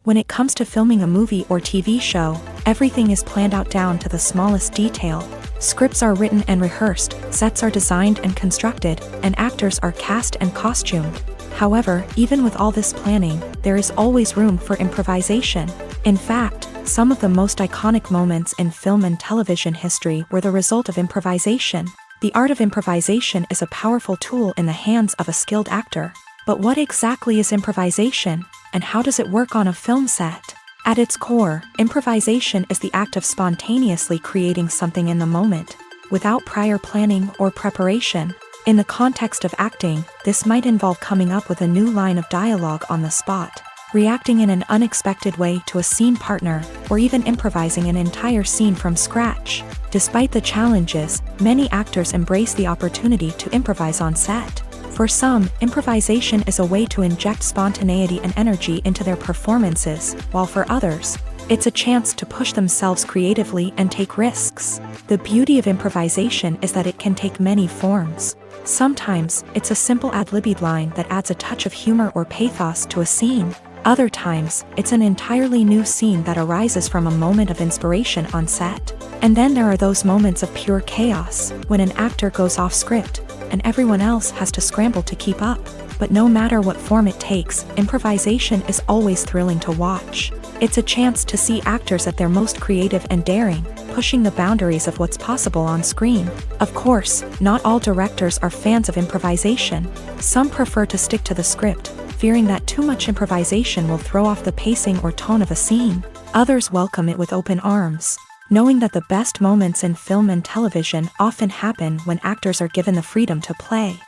When it comes to filming a movie or TV show, everything is planned out down to the smallest detail. Scripts are written and rehearsed, sets are designed and constructed, and actors are cast and costumed. However, even with all this planning, there is always room for improvisation. In fact, some of the most iconic moments in film and television history were the result of improvisation. The art of improvisation is a powerful tool in the hands of a skilled actor. But what exactly is improvisation, and how does it work on a film set? At its core, improvisation is the act of spontaneously creating something in the moment, without prior planning or preparation. In the context of acting, this might involve coming up with a new line of dialogue on the spot, reacting in an unexpected way to a scene partner, or even improvising an entire scene from scratch. Despite the challenges, many actors embrace the opportunity to improvise on set. For some, improvisation is a way to inject spontaneity and energy into their performances, while for others, it's a chance to push themselves creatively and take risks. The beauty of improvisation is that it can take many forms. Sometimes, it's a simple ad-libbed line that adds a touch of humor or pathos to a scene. Other times, it's an entirely new scene that arises from a moment of inspiration on set. And then there are those moments of pure chaos, when an actor goes off script, and everyone else has to scramble to keep up. But no matter what form it takes, improvisation is always thrilling to watch. It's a chance to see actors at their most creative and daring, pushing the boundaries of what's possible on screen. Of course, not all directors are fans of improvisation. Some prefer to stick to the script, fearing that too much improvisation will throw off the pacing or tone of a scene. Others welcome it with open arms, knowing that the best moments in film and television often happen when actors are given the freedom to play.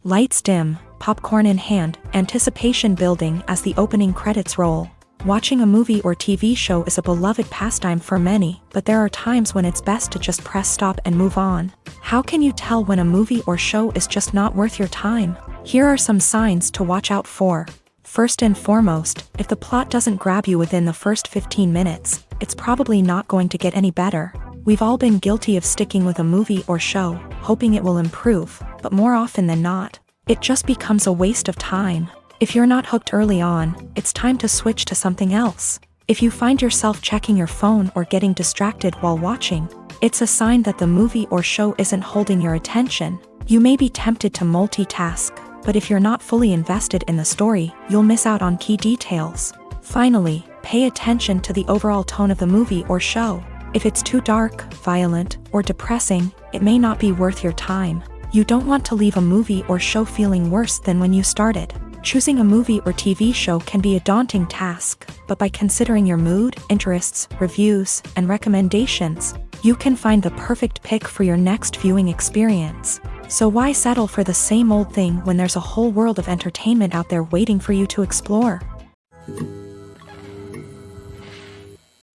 Lights dim, popcorn in hand, anticipation building as the opening credits roll. Watching a movie or TV show is a beloved pastime for many, but there are times when it's best to just press stop and move on. How can you tell when a movie or show is just not worth your time? Here are some signs to watch out for. First and foremost, if the plot doesn't grab you within the first 15 minutes, it's probably not going to get any better. We've all been guilty of sticking with a movie or show, hoping it will improve, but more often than not, it just becomes a waste of time. If you're not hooked early on, it's time to switch to something else. If you find yourself checking your phone or getting distracted while watching, it's a sign that the movie or show isn't holding your attention. You may be tempted to multitask, but if you're not fully invested in the story, you'll miss out on key details. Finally, pay attention to the overall tone of the movie or show. If it's too dark, violent, or depressing, it may not be worth your time. You don't want to leave a movie or show feeling worse than when you started. Choosing a movie or TV show can be a daunting task, but by considering your mood, interests, reviews, and recommendations, you can find the perfect pick for your next viewing experience. So why settle for the same old thing when there's a whole world of entertainment out there waiting for you to explore?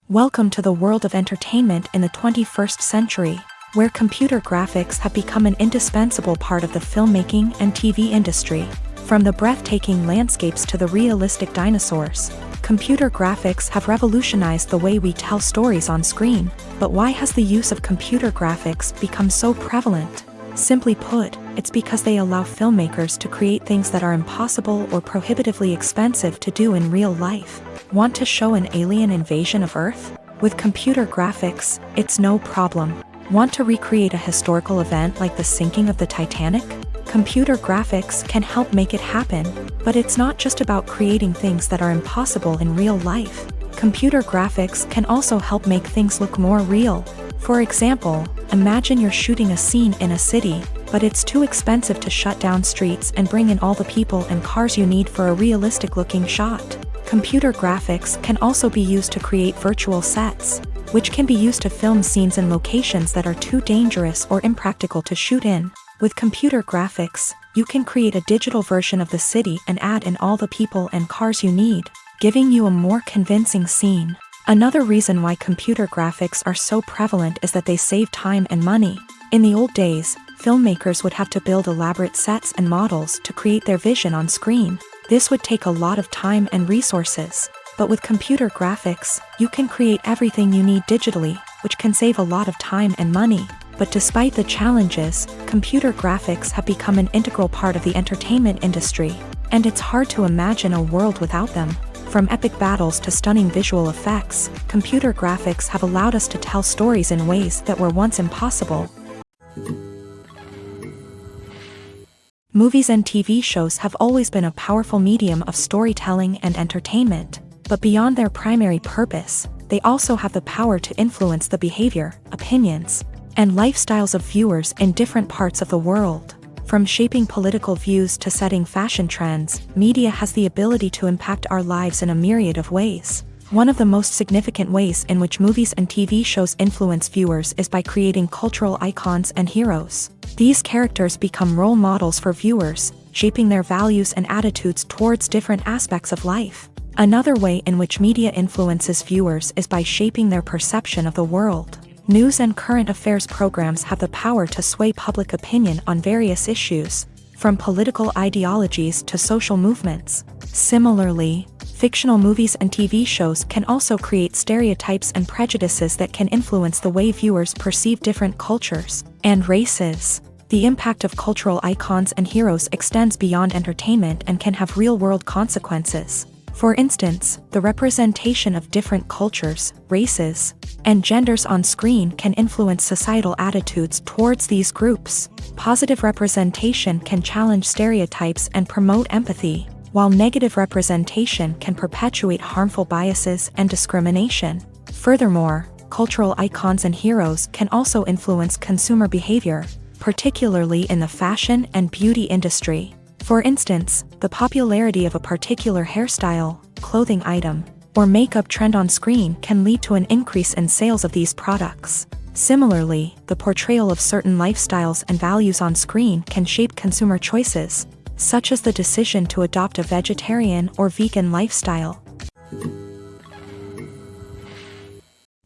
Welcome to the world of entertainment in the 21st century, where computer graphics have become an indispensable part of the filmmaking and TV industry. From the breathtaking landscapes to the realistic dinosaurs, computer graphics have revolutionized the way we tell stories on screen. But why has the use of computer graphics become so prevalent? Simply put, it's because they allow filmmakers to create things that are impossible or prohibitively expensive to do in real life. Want to show an alien invasion of Earth? With computer graphics, it's no problem. Want to recreate a historical event like the sinking of the Titanic? Computer graphics can help make it happen, but it's not just about creating things that are impossible in real life. Computer graphics can also help make things look more real. For example, imagine you're shooting a scene in a city, but it's too expensive to shut down streets and bring in all the people and cars you need for a realistic-looking shot. Computer graphics can also be used to create virtual sets, which can be used to film scenes in locations that are too dangerous or impractical to shoot in. With computer graphics, you can create a digital version of the city and add in all the people and cars you need, giving you a more convincing scene. Another reason why computer graphics are so prevalent is that they save time and money. In the old days, filmmakers would have to build elaborate sets and models to create their vision on screen. This would take a lot of time and resources. But with computer graphics, you can create everything you need digitally, which can save a lot of time and money. But despite the challenges, computer graphics have become an integral part of the entertainment industry, and it's hard to imagine a world without them. From epic battles to stunning visual effects, computer graphics have allowed us to tell stories in ways that were once impossible. Movies and TV shows have always been a powerful medium of storytelling and entertainment, but beyond their primary purpose, they also have the power to influence the behavior, opinions, and lifestyles of viewers in different parts of the world. From shaping political views to setting fashion trends, media has the ability to impact our lives in a myriad of ways. One of the most significant ways in which movies and TV shows influence viewers is by creating cultural icons and heroes. These characters become role models for viewers, shaping their values and attitudes towards different aspects of life. Another way in which media influences viewers is by shaping their perception of the world. News and current affairs programs have the power to sway public opinion on various issues, from political ideologies to social movements. Similarly, fictional movies and TV shows can also create stereotypes and prejudices that can influence the way viewers perceive different cultures and races. The impact of cultural icons and heroes extends beyond entertainment and can have real-world consequences. For instance, the representation of different cultures, races, and genders on screen can influence societal attitudes towards these groups. Positive representation can challenge stereotypes and promote empathy, while negative representation can perpetuate harmful biases and discrimination. Furthermore, cultural icons and heroes can also influence consumer behavior, particularly in the fashion and beauty industry. For instance, the popularity of a particular hairstyle, clothing item, or makeup trend on screen can lead to an increase in sales of these products. Similarly, the portrayal of certain lifestyles and values on screen can shape consumer choices, such as the decision to adopt a vegetarian or vegan lifestyle.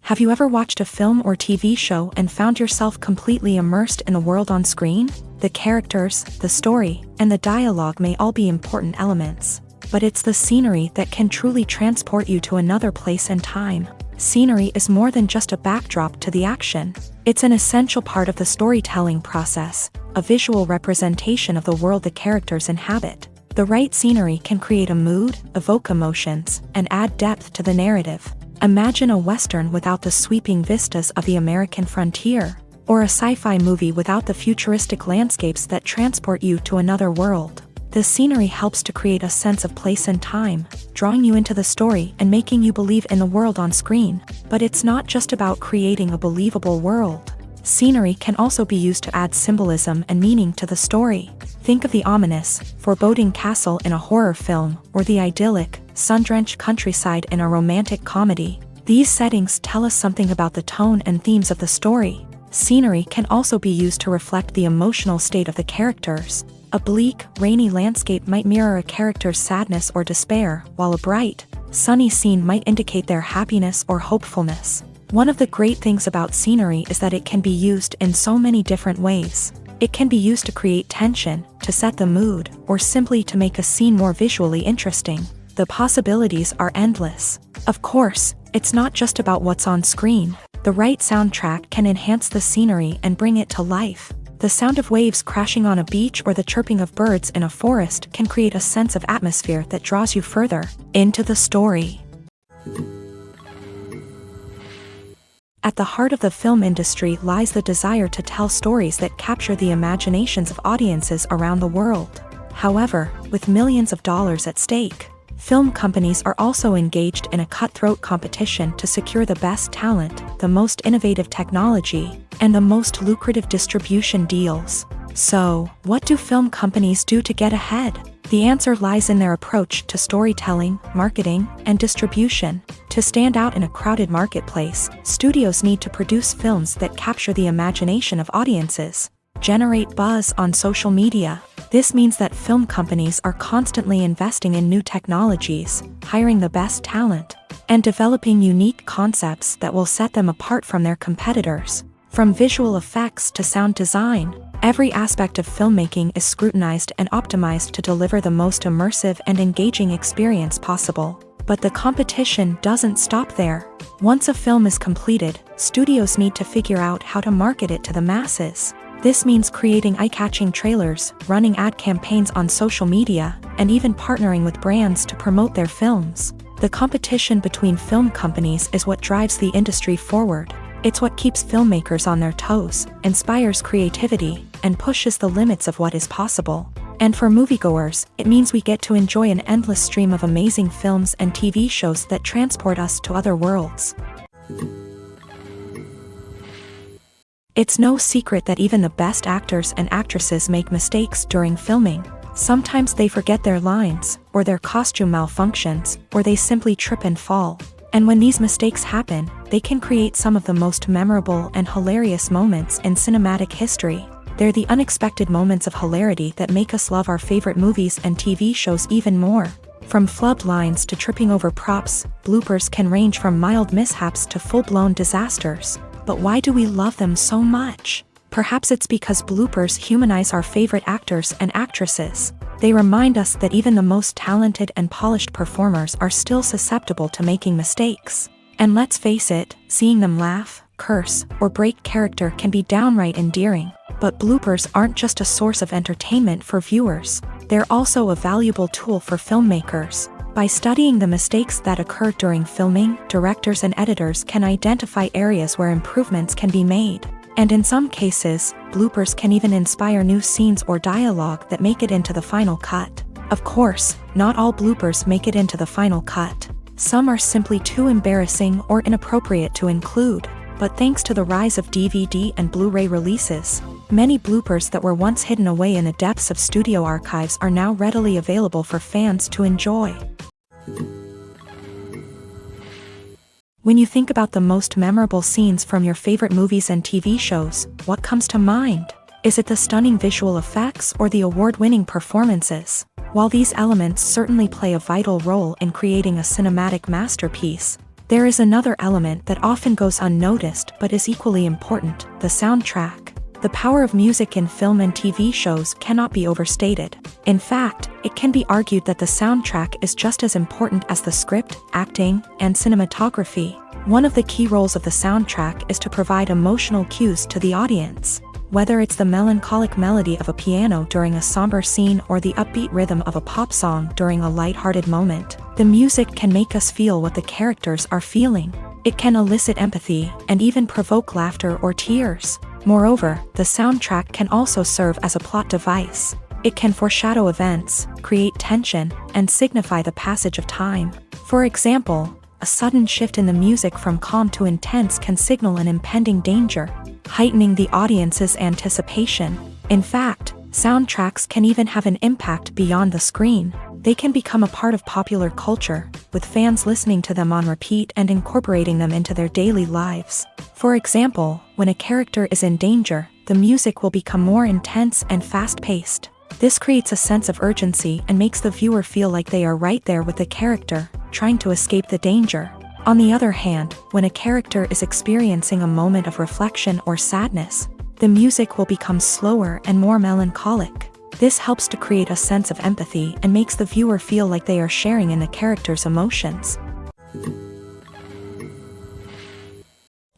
Have you ever watched a film or TV show and found yourself completely immersed in the world on screen? The characters, the story, and the dialogue may all be important elements, but it's the scenery that can truly transport you to another place and time. Scenery is more than just a backdrop to the action. It's an essential part of the storytelling process, a visual representation of the world the characters inhabit. The right scenery can create a mood, evoke emotions, and add depth to the narrative. Imagine a Western without the sweeping vistas of the American frontier, or a sci-fi movie without the futuristic landscapes that transport you to another world. The scenery helps to create a sense of place and time, drawing you into the story and making you believe in the world on screen. But it's not just about creating a believable world. Scenery can also be used to add symbolism and meaning to the story. Think of the ominous, foreboding castle in a horror film, or the idyllic, sun-drenched countryside in a romantic comedy. These settings tell us something about the tone and themes of the story. Scenery can also be used to reflect the emotional state of the characters. A bleak, rainy landscape might mirror a character's sadness or despair, while a bright, sunny scene might indicate their happiness or hopefulness. One of the great things about scenery is that it can be used in so many different ways. It can be used to create tension, to set the mood, or simply to make a scene more visually interesting. The possibilities are endless. Of course, it's not just about what's on screen. The right soundtrack can enhance the scenery and bring it to life. The sound of waves crashing on a beach or the chirping of birds in a forest can create a sense of atmosphere that draws you further into the story. At the heart of the film industry lies the desire to tell stories that capture the imaginations of audiences around the world. However, with millions of dollars at stake, film companies are also engaged in a cutthroat competition to secure the best talent, the most innovative technology, and the most lucrative distribution deals. So, what do film companies do to get ahead? The answer lies in their approach to storytelling, marketing, and distribution. To stand out in a crowded marketplace, studios need to produce films that capture the imagination of audiences, generate buzz on social media. This means that film companies are constantly investing in new technologies, hiring the best talent, and developing unique concepts that will set them apart from their competitors. From visual effects to sound design, every aspect of filmmaking is scrutinized and optimized to deliver the most immersive and engaging experience possible. But the competition doesn't stop there. Once a film is completed, studios need to figure out how to market it to the masses. This means creating eye-catching trailers, running ad campaigns on social media, and even partnering with brands to promote their films. The competition between film companies is what drives the industry forward. It's what keeps filmmakers on their toes, inspires creativity, and pushes the limits of what is possible. And for moviegoers, it means we get to enjoy an endless stream of amazing films and TV shows that transport us to other worlds. It's no secret that even the best actors and actresses make mistakes during filming. Sometimes they forget their lines, or their costume malfunctions, or they simply trip and fall. And when these mistakes happen, they can create some of the most memorable and hilarious moments in cinematic history. They're the unexpected moments of hilarity that make us love our favorite movies and TV shows even more. From flubbed lines to tripping over props, bloopers can range from mild mishaps to full-blown disasters. But why do we love them so much? Perhaps it's because bloopers humanize our favorite actors and actresses. They remind us that even the most talented and polished performers are still susceptible to making mistakes. And let's face it, seeing them laugh, curse, or break character can be downright endearing. But bloopers aren't just a source of entertainment for viewers. They're also a valuable tool for filmmakers. By studying the mistakes that occur during filming, directors and editors can identify areas where improvements can be made. And in some cases, bloopers can even inspire new scenes or dialogue that make it into the final cut. Of course, not all bloopers make it into the final cut. Some are simply too embarrassing or inappropriate to include. But thanks to the rise of DVD and Blu-ray releases, many bloopers that were once hidden away in the depths of studio archives are now readily available for fans to enjoy. When you think about the most memorable scenes from your favorite movies and TV shows, what comes to mind? Is it the stunning visual effects or the award-winning performances? While these elements certainly play a vital role in creating a cinematic masterpiece, there is another element that often goes unnoticed but is equally important: the soundtrack. The power of music in film and TV shows cannot be overstated. In fact, it can be argued that the soundtrack is just as important as the script, acting, and cinematography. One of the key roles of the soundtrack is to provide emotional cues to the audience. Whether it's the melancholic melody of a piano during a somber scene or the upbeat rhythm of a pop song during a light-hearted moment, the music can make us feel what the characters are feeling. It can elicit empathy and even provoke laughter or tears. Moreover, the soundtrack can also serve as a plot device. It can foreshadow events, create tension, and signify the passage of time. For example, a sudden shift in the music from calm to intense can signal an impending danger, heightening the audience's anticipation. In fact, soundtracks can even have an impact beyond the screen. They can become a part of popular culture, with fans listening to them on repeat and incorporating them into their daily lives. For example, when a character is in danger, the music will become more intense and fast-paced. This creates a sense of urgency and makes the viewer feel like they are right there with the character, trying to escape the danger. On the other hand, when a character is experiencing a moment of reflection or sadness, the music will become slower and more melancholic. This helps to create a sense of empathy and makes the viewer feel like they are sharing in the character's emotions.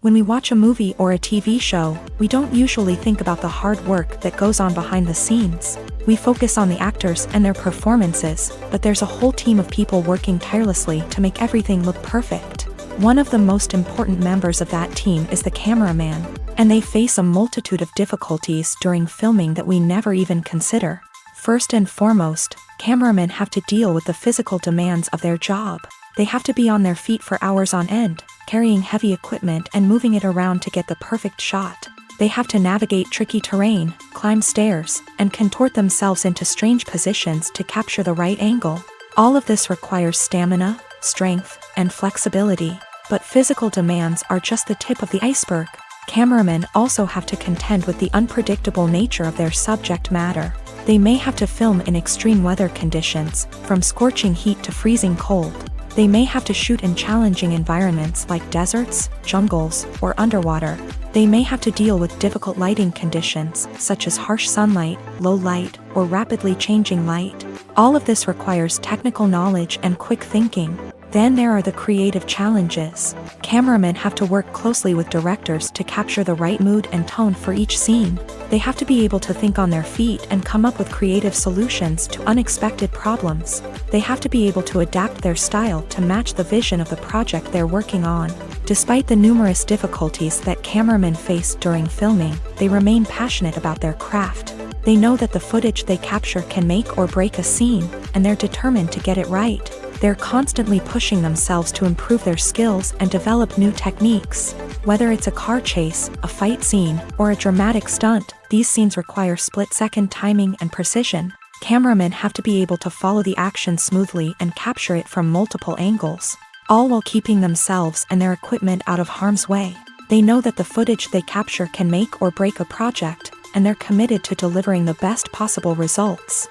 When we watch a movie or a TV show, we don't usually think about the hard work that goes on behind the scenes. We focus on the actors and their performances, but there's a whole team of people working tirelessly to make everything look perfect. One of the most important members of that team is the cameraman, and they face a multitude of difficulties during filming that we never even consider. First and foremost, cameramen have to deal with the physical demands of their job. They have to be on their feet for hours on end, carrying heavy equipment and moving it around to get the perfect shot. They have to navigate tricky terrain, climb stairs, and contort themselves into strange positions to capture the right angle. All of this requires stamina, strength, and flexibility. But physical demands are just the tip of the iceberg. Cameramen also have to contend with the unpredictable nature of their subject matter. They may have to film in extreme weather conditions, from scorching heat to freezing cold. They may have to shoot in challenging environments like deserts, jungles, or underwater. They may have to deal with difficult lighting conditions, such as harsh sunlight, low light, or rapidly changing light. All of this requires technical knowledge and quick thinking. Then there are the creative challenges. Cameramen have to work closely with directors to capture the right mood and tone for each scene. They have to be able to think on their feet and come up with creative solutions to unexpected problems. They have to be able to adapt their style to match the vision of the project they're working on. Despite the numerous difficulties that cameramen face during filming, they remain passionate about their craft. They know that the footage they capture can make or break a scene, and they're determined to get it right. They're constantly pushing themselves to improve their skills and develop new techniques. Whether it's a car chase, a fight scene, or a dramatic stunt, these scenes require split-second timing and precision. Cameramen have to be able to follow the action smoothly and capture it from multiple angles, all while keeping themselves and their equipment out of harm's way. They know that the footage they capture can make or break a project, and they're committed to delivering the best possible results.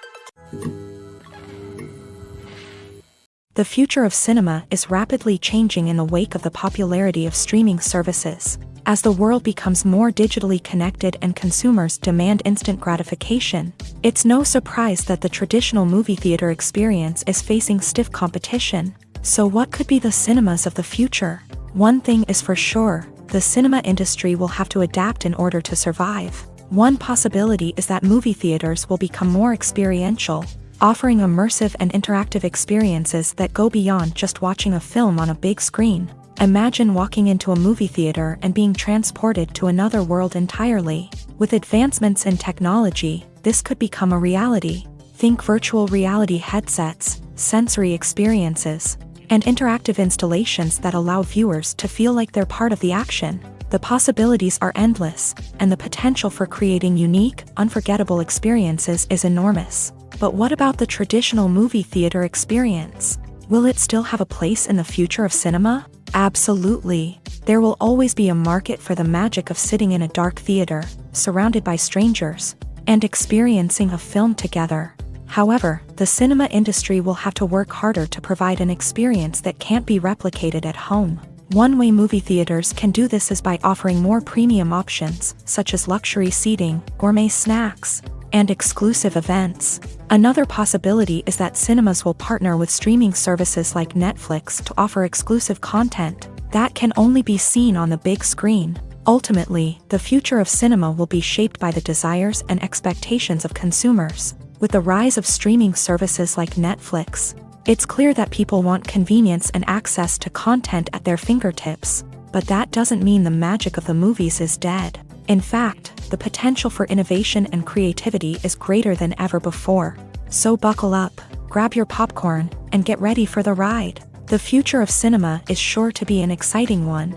The future of cinema is rapidly changing in the wake of the popularity of streaming services. As the world becomes more digitally connected and consumers demand instant gratification, it's no surprise that the traditional movie theater experience is facing stiff competition. So what could be the cinemas of the future? One thing is for sure, the cinema industry will have to adapt in order to survive. One possibility is that movie theaters will become more experiential, offering immersive and interactive experiences that go beyond just watching a film on a big screen. Imagine walking into a movie theater and being transported to another world entirely. With advancements in technology, this could become a reality. Think virtual reality headsets, sensory experiences, and interactive installations that allow viewers to feel like they're part of the action. The possibilities are endless, and the potential for creating unique, unforgettable experiences is enormous. But what about the traditional movie theater experience? Will it still have a place in the future of cinema? Absolutely. There will always be a market for the magic of sitting in a dark theater, surrounded by strangers, and experiencing a film together. However, the cinema industry will have to work harder to provide an experience that can't be replicated at home. One way movie theaters can do this is by offering more premium options, such as luxury seating, gourmet snacks, and exclusive events. Another possibility is that cinemas will partner with streaming services like Netflix to offer exclusive content that can only be seen on the big screen. Ultimately, the future of cinema will be shaped by the desires and expectations of consumers. With the rise of streaming services like Netflix, it's clear that people want convenience and access to content at their fingertips. But that doesn't mean the magic of the movies is dead. In fact, the potential for innovation and creativity is greater than ever before. So buckle up, grab your popcorn, and get ready for the ride. The future of cinema is sure to be an exciting one.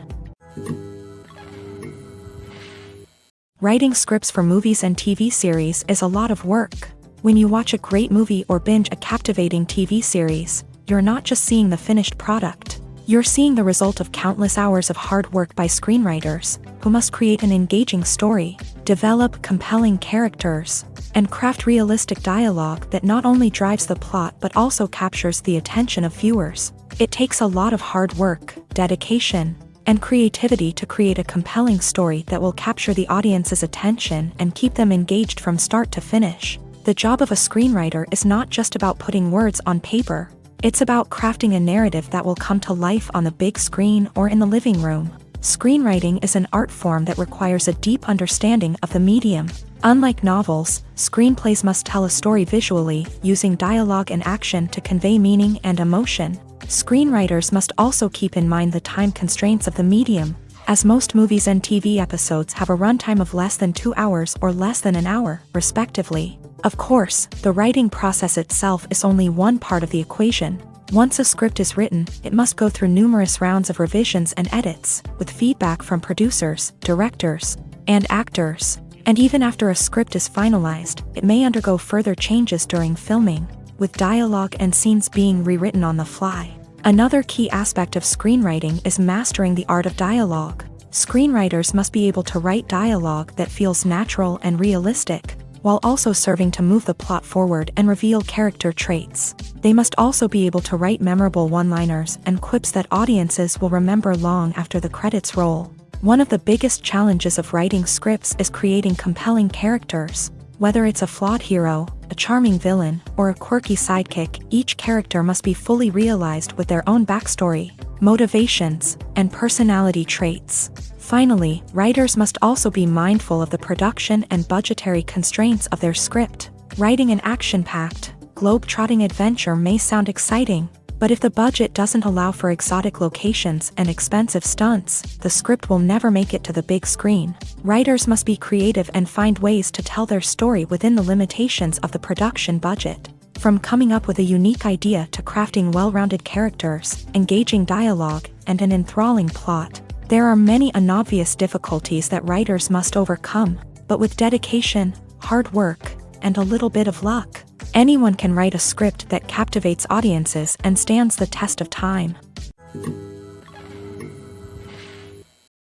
Writing scripts for movies and TV series is a lot of work. When you watch a great movie or binge a captivating TV series, you're not just seeing the finished product. You're seeing the result of countless hours of hard work by screenwriters, who must create an engaging story, develop compelling characters, and craft realistic dialogue that not only drives the plot but also captures the attention of viewers. It takes a lot of hard work, dedication, and creativity to create a compelling story that will capture the audience's attention and keep them engaged from start to finish. The job of a screenwriter is not just about putting words on paper. It's about crafting a narrative that will come to life on the big screen or in the living room. Screenwriting is an art form that requires a deep understanding of the medium. Unlike novels, screenplays must tell a story visually, using dialogue and action to convey meaning and emotion. Screenwriters must also keep in mind the time constraints of the medium, as most movies and TV episodes have a runtime of less than 2 hours or less than an hour, respectively. Of course, the writing process itself is only one part of the equation. Once a script is written, it must go through numerous rounds of revisions and edits, with feedback from producers, directors, and actors. And even after a script is finalized, it may undergo further changes during filming, with dialogue and scenes being rewritten on the fly. Another key aspect of screenwriting is mastering the art of dialogue. Screenwriters must be able to write dialogue that feels natural and realistic, while also serving to move the plot forward and reveal character traits. They must also be able to write memorable one-liners and quips that audiences will remember long after the credits roll. One of the biggest challenges of writing scripts is creating compelling characters. Whether it's a flawed hero, a charming villain, or a quirky sidekick, each character must be fully realized with their own backstory, motivations, and personality traits. Finally, writers must also be mindful of the production and budgetary constraints of their script. Writing an action-packed, globe-trotting adventure may sound exciting, but if the budget doesn't allow for exotic locations and expensive stunts, the script will never make it to the big screen. Writers must be creative and find ways to tell their story within the limitations of the production budget. From coming up with a unique idea to crafting well-rounded characters, engaging dialogue, and an enthralling plot, there are many unobvious difficulties that writers must overcome, but with dedication, hard work, and a little bit of luck, anyone can write a script that captivates audiences and stands the test of time.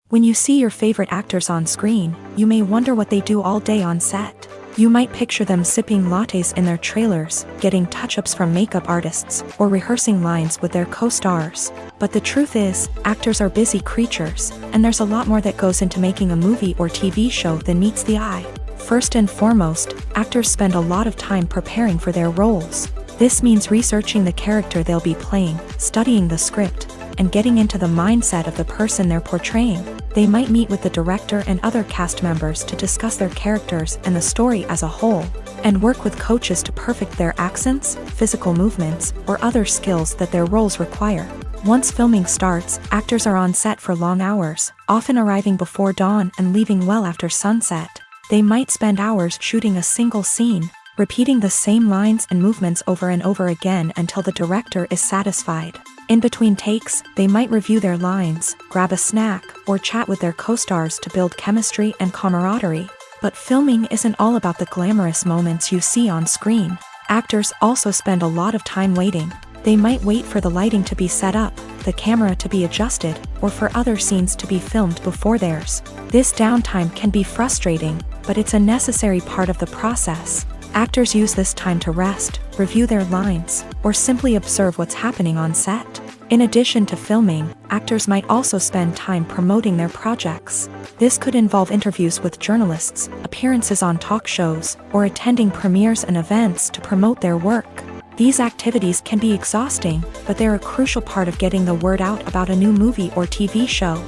When you see your favorite actors on screen, you may wonder what they do all day on set. You might picture them sipping lattes in their trailers, getting touch-ups from makeup artists, or rehearsing lines with their co-stars. But the truth is, actors are busy creatures, and there's a lot more that goes into making a movie or TV show than meets the eye. First and foremost, actors spend a lot of time preparing for their roles. This means researching the character they'll be playing, studying the script, and getting into the mindset of the person they're portraying. They might meet with the director and other cast members to discuss their characters and the story as a whole, and work with coaches to perfect their accents, physical movements, or other skills that their roles require. Once filming starts, actors are on set for long hours, often arriving before dawn and leaving well after sunset. They might spend hours shooting a single scene, repeating the same lines and movements over and over again until the director is satisfied. In between takes, they might review their lines, grab a snack, or chat with their co-stars to build chemistry and camaraderie. But filming isn't all about the glamorous moments you see on screen. Actors also spend a lot of time waiting. They might wait for the lighting to be set up, the camera to be adjusted, or for other scenes to be filmed before theirs. This downtime can be frustrating, but it's a necessary part of the process. Actors use this time to rest, review their lines, or simply observe what's happening on set. In addition to filming, actors might also spend time promoting their projects. This could involve interviews with journalists, appearances on talk shows, or attending premieres and events to promote their work. These activities can be exhausting, but they're a crucial part of getting the word out about a new movie or TV show.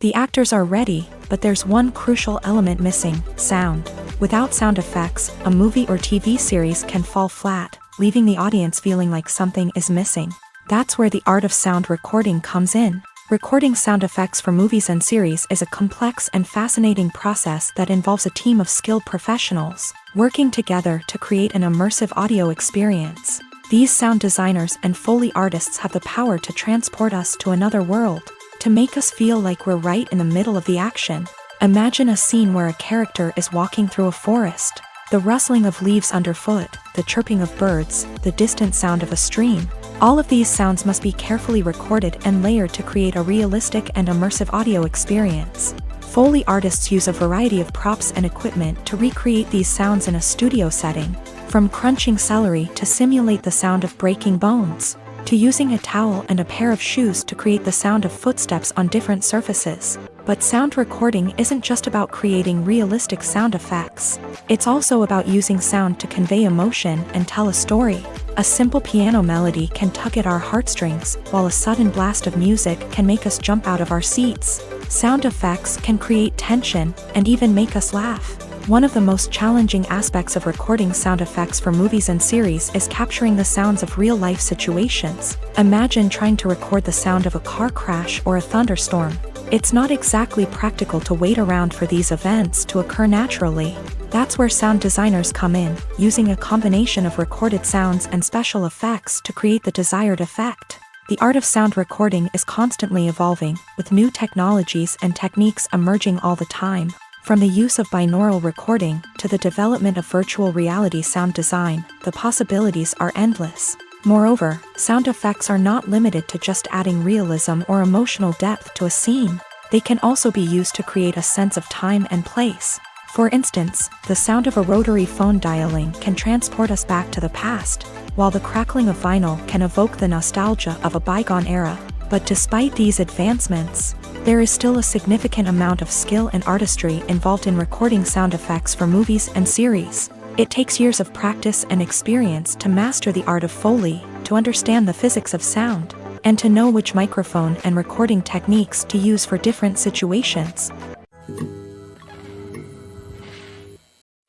The actors are ready, but there's one crucial element missing: sound. Without sound effects, a movie or TV series can fall flat, leaving the audience feeling like something is missing. That's where the art of sound recording comes in. Recording sound effects for movies and series is a complex and fascinating process that involves a team of skilled professionals working together to create an immersive audio experience. These sound designers and Foley artists have the power to transport us to another world, to make us feel like we're right in the middle of the action. Imagine a scene where a character is walking through a forest. The rustling of leaves underfoot, the chirping of birds, the distant sound of a stream. All of these sounds must be carefully recorded and layered to create a realistic and immersive audio experience. Foley artists use a variety of props and equipment to recreate these sounds in a studio setting, from crunching celery to simulate the sound of breaking bones, to using a towel and a pair of shoes to create the sound of footsteps on different surfaces. But sound recording isn't just about creating realistic sound effects. It's also about using sound to convey emotion and tell a story. A simple piano melody can tug at our heartstrings, while a sudden blast of music can make us jump out of our seats. Sound effects can create tension and even make us laugh. One of the most challenging aspects of recording sound effects for movies and series is capturing the sounds of real-life situations. Imagine trying to record the sound of a car crash or a thunderstorm. It's not exactly practical to wait around for these events to occur naturally. That's where sound designers come in, using a combination of recorded sounds and special effects to create the desired effect. The art of sound recording is constantly evolving, with new technologies and techniques emerging all the time. From the use of binaural recording to the development of virtual reality sound design, the possibilities are endless. Moreover, sound effects are not limited to just adding realism or emotional depth to a scene. They can also be used to create a sense of time and place. For instance, the sound of a rotary phone dialing can transport us back to the past, while the crackling of vinyl can evoke the nostalgia of a bygone era. But despite these advancements, there is still a significant amount of skill and artistry involved in recording sound effects for movies and series. It takes years of practice and experience to master the art of Foley, to understand the physics of sound, and to know which microphone and recording techniques to use for different situations.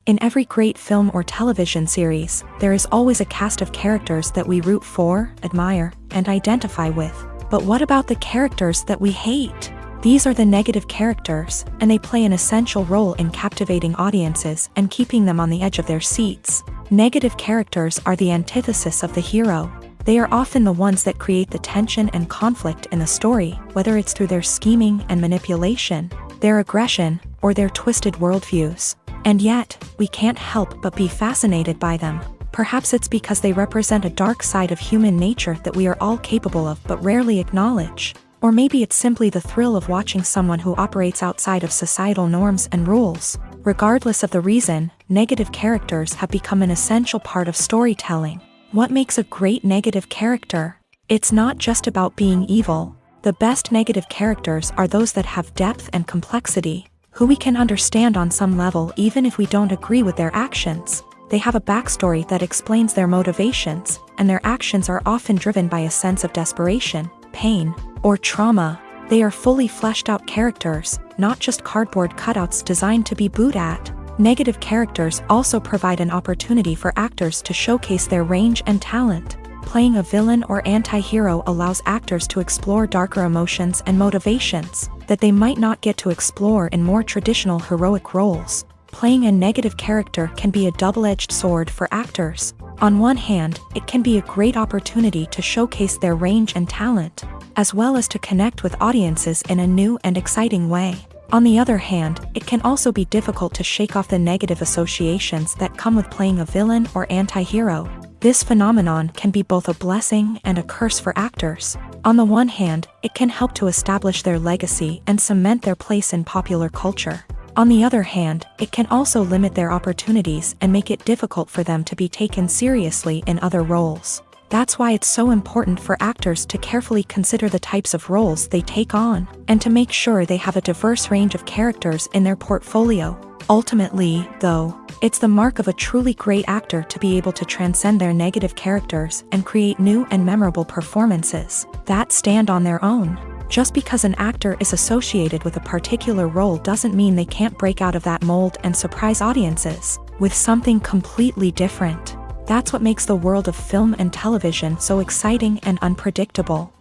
In every great film or television series, there is always a cast of characters that we root for, admire, and identify with. But what about the characters that we hate? These are the negative characters, and they play an essential role in captivating audiences and keeping them on the edge of their seats. Negative characters are the antithesis of the hero. They are often the ones that create the tension and conflict in the story, whether it's through their scheming and manipulation, their aggression, or their twisted worldviews. And yet, we can't help but be fascinated by them. Perhaps it's because they represent a dark side of human nature that we are all capable of but rarely acknowledge. Or maybe it's simply the thrill of watching someone who operates outside of societal norms and rules. Regardless of the reason, negative characters have become an essential part of storytelling. What makes a great negative character? It's not just about being evil. The best negative characters are those that have depth and complexity, who we can understand on some level even if we don't agree with their actions. They have a backstory that explains their motivations, and their actions are often driven by a sense of desperation, pain, or trauma. They are fully fleshed out characters, not just cardboard cutouts designed to be booed at. Negative characters also provide an opportunity for actors to showcase their range and talent. Playing a villain or anti-hero allows actors to explore darker emotions and motivations that they might not get to explore in more traditional heroic roles. Playing a negative character can be a double-edged sword for actors. On one hand, it can be a great opportunity to showcase their range and talent, as well as to connect with audiences in a new and exciting way. On the other hand, it can also be difficult to shake off the negative associations that come with playing a villain or anti-hero. This phenomenon can be both a blessing and a curse for actors. On the one hand, it can help to establish their legacy and cement their place in popular culture. On the other hand, it can also limit their opportunities and make it difficult for them to be taken seriously in other roles. That's why it's so important for actors to carefully consider the types of roles they take on, and to make sure they have a diverse range of characters in their portfolio. Ultimately, though, it's the mark of a truly great actor to be able to transcend their negative characters and create new and memorable performances that stand on their own. Just because an actor is associated with a particular role doesn't mean they can't break out of that mold and surprise audiences with something completely different. That's what makes the world of film and television so exciting and unpredictable.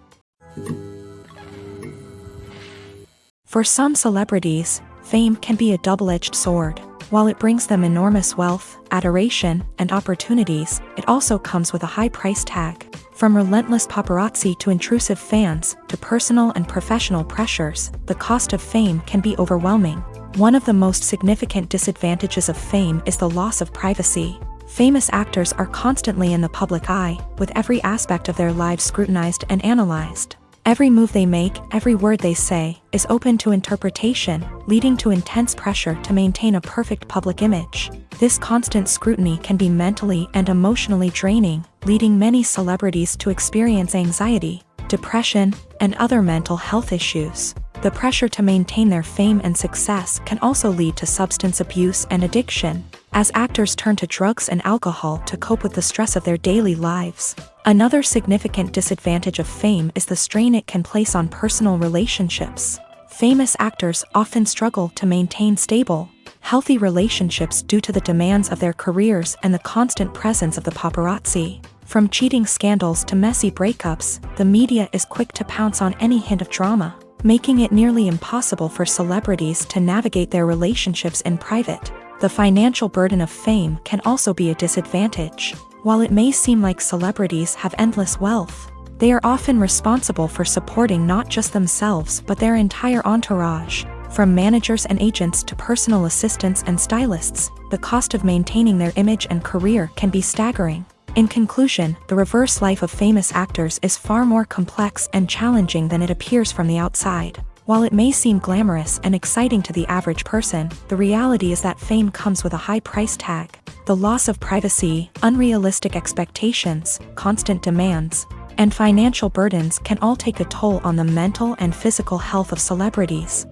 For some celebrities, fame can be a double-edged sword. While it brings them enormous wealth, adoration, and opportunities, it also comes with a high price tag. From relentless paparazzi to intrusive fans, to personal and professional pressures, the cost of fame can be overwhelming. One of the most significant disadvantages of fame is the loss of privacy. Famous actors are constantly in the public eye, with every aspect of their lives scrutinized and analyzed. Every move they make, every word they say, is open to interpretation, leading to intense pressure to maintain a perfect public image. This constant scrutiny can be mentally and emotionally draining, leading many celebrities to experience anxiety, depression, and other mental health issues. The pressure to maintain their fame and success can also lead to substance abuse and addiction, as actors turn to drugs and alcohol to cope with the stress of their daily lives. Another significant disadvantage of fame is the strain it can place on personal relationships. Famous actors often struggle to maintain stable, healthy relationships due to the demands of their careers and the constant presence of the paparazzi. From cheating scandals to messy breakups, the media is quick to pounce on any hint of drama, making it nearly impossible for celebrities to navigate their relationships in private. The financial burden of fame can also be a disadvantage. While it may seem like celebrities have endless wealth, they are often responsible for supporting not just themselves but their entire entourage. From managers and agents to personal assistants and stylists, the cost of maintaining their image and career can be staggering. In conclusion, the reverse life of famous actors is far more complex and challenging than it appears from the outside. While it may seem glamorous and exciting to the average person, the reality is that fame comes with a high price tag. The loss of privacy, unrealistic expectations, constant demands, and financial burdens can all take a toll on the mental and physical health of celebrities.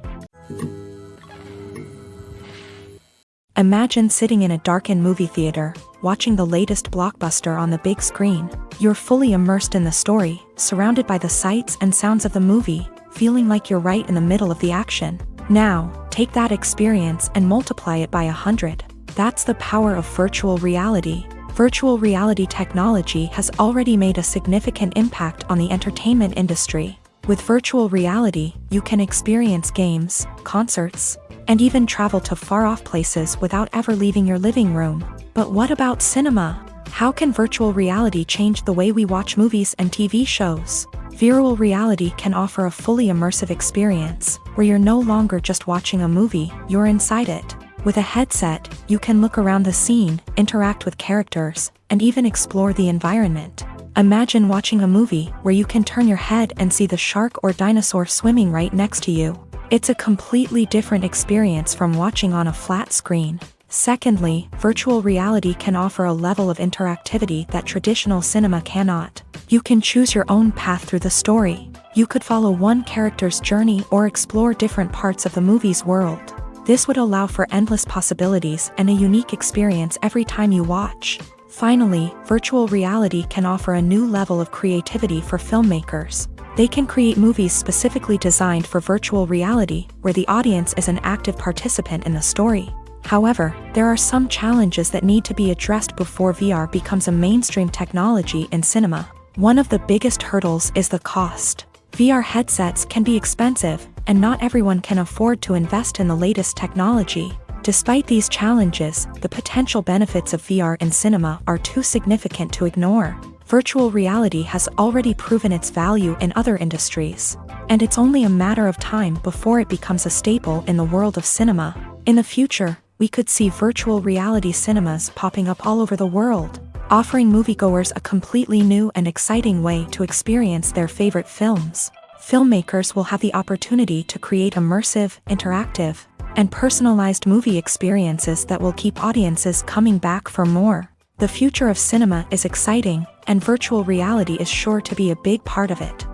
Imagine sitting in a darkened movie theater, watching the latest blockbuster on the big screen. You're fully immersed in the story, surrounded by the sights and sounds of the movie, feeling like you're right in the middle of the action. Now, take that experience and multiply it by 100. That's the power of virtual reality. Virtual reality technology has already made a significant impact on the entertainment industry. With virtual reality, you can experience games, concerts, and even travel to far-off places without ever leaving your living room. But what about cinema? How can virtual reality change the way we watch movies and TV shows? Virtual reality can offer a fully immersive experience, where you're no longer just watching a movie, you're inside it. With a headset, you can look around the scene, interact with characters, and even explore the environment. Imagine watching a movie where you can turn your head and see the shark or dinosaur swimming right next to you. It's a completely different experience from watching on a flat screen. Secondly, virtual reality can offer a level of interactivity that traditional cinema cannot. You can choose your own path through the story. You could follow one character's journey or explore different parts of the movie's world. This would allow for endless possibilities and a unique experience every time you watch. Finally, virtual reality can offer a new level of creativity for filmmakers. They can create movies specifically designed for virtual reality, where the audience is an active participant in the story. However, there are some challenges that need to be addressed before VR becomes a mainstream technology in cinema. One of the biggest hurdles is the cost. VR headsets can be expensive, and not everyone can afford to invest in the latest technology. Despite these challenges, the potential benefits of VR in cinema are too significant to ignore. Virtual reality has already proven its value in other industries, and it's only a matter of time before it becomes a staple in the world of cinema. In the future, we could see virtual reality cinemas popping up all over the world, offering moviegoers a completely new and exciting way to experience their favorite films. Filmmakers will have the opportunity to create immersive, interactive, and personalized movie experiences that will keep audiences coming back for more. The future of cinema is exciting, and virtual reality is sure to be a big part of it.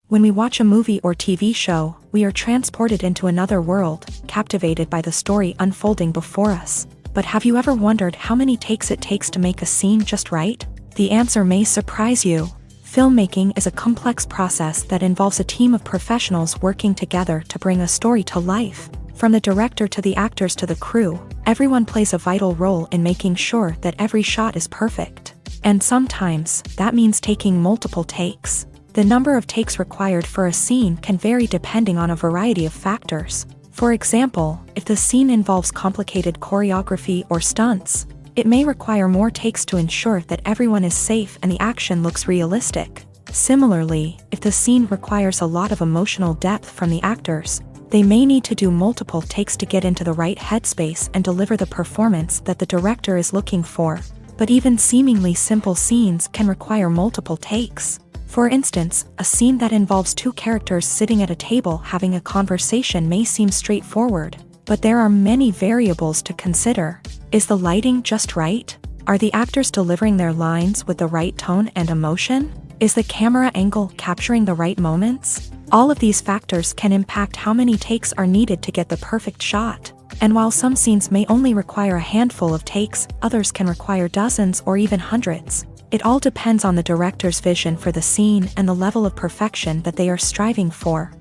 When we watch a movie or TV show, we are transported into another world, captivated by the story unfolding before us. But have you ever wondered how many takes it takes to make a scene just right? The answer may surprise you. Filmmaking is a complex process that involves a team of professionals working together to bring a story to life. From the director to the actors to the crew, everyone plays a vital role in making sure that every shot is perfect. And sometimes, that means taking multiple takes. The number of takes required for a scene can vary depending on a variety of factors. For example, if the scene involves complicated choreography or stunts, it may require more takes to ensure that everyone is safe and the action looks realistic. Similarly, if the scene requires a lot of emotional depth from the actors, they may need to do multiple takes to get into the right headspace and deliver the performance that the director is looking for. But even seemingly simple scenes can require multiple takes. For instance, a scene that involves two characters sitting at a table having a conversation may seem straightforward, but there are many variables to consider. Is the lighting just right? Are the actors delivering their lines with the right tone and emotion? Is the camera angle capturing the right moments? All of these factors can impact how many takes are needed to get the perfect shot. And while some scenes may only require a handful of takes, others can require dozens or even hundreds. It all depends on the director's vision for the scene and the level of perfection that they are striving for.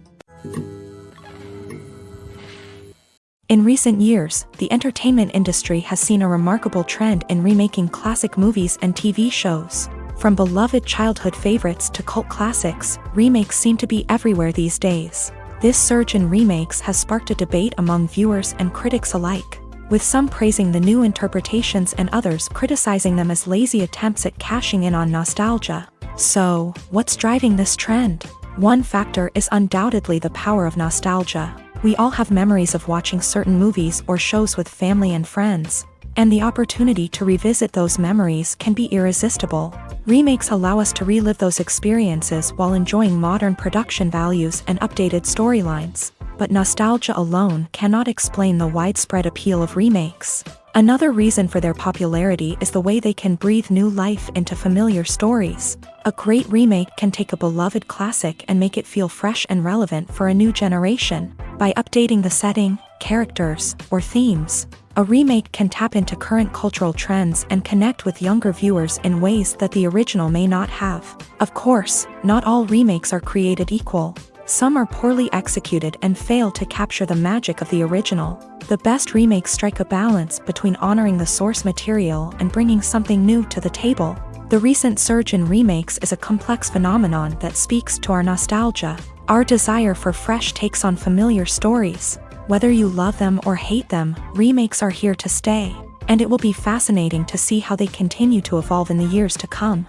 In recent years, the entertainment industry has seen a remarkable trend in remaking classic movies and TV shows. From beloved childhood favorites to cult classics, remakes seem to be everywhere these days. This surge in remakes has sparked a debate among viewers and critics alike, with some praising the new interpretations and others criticizing them as lazy attempts at cashing in on nostalgia. So, what's driving this trend? One factor is undoubtedly the power of nostalgia. We all have memories of watching certain movies or shows with family and friends, and the opportunity to revisit those memories can be irresistible. Remakes allow us to relive those experiences while enjoying modern production values and updated storylines. But nostalgia alone cannot explain the widespread appeal of remakes. Another reason for their popularity is the way they can breathe new life into familiar stories. A great remake can take a beloved classic and make it feel fresh and relevant for a new generation. By updating the setting, characters, or themes, a remake can tap into current cultural trends and connect with younger viewers in ways that the original may not have. Of course, not all remakes are created equal. Some are poorly executed and fail to capture the magic of the original. The best remakes strike a balance between honoring the source material and bringing something new to the table. The recent surge in remakes is a complex phenomenon that speaks to our nostalgia, our desire for fresh takes on familiar stories. Whether you love them or hate them, remakes are here to stay, and it will be fascinating to see how they continue to evolve in the years to come.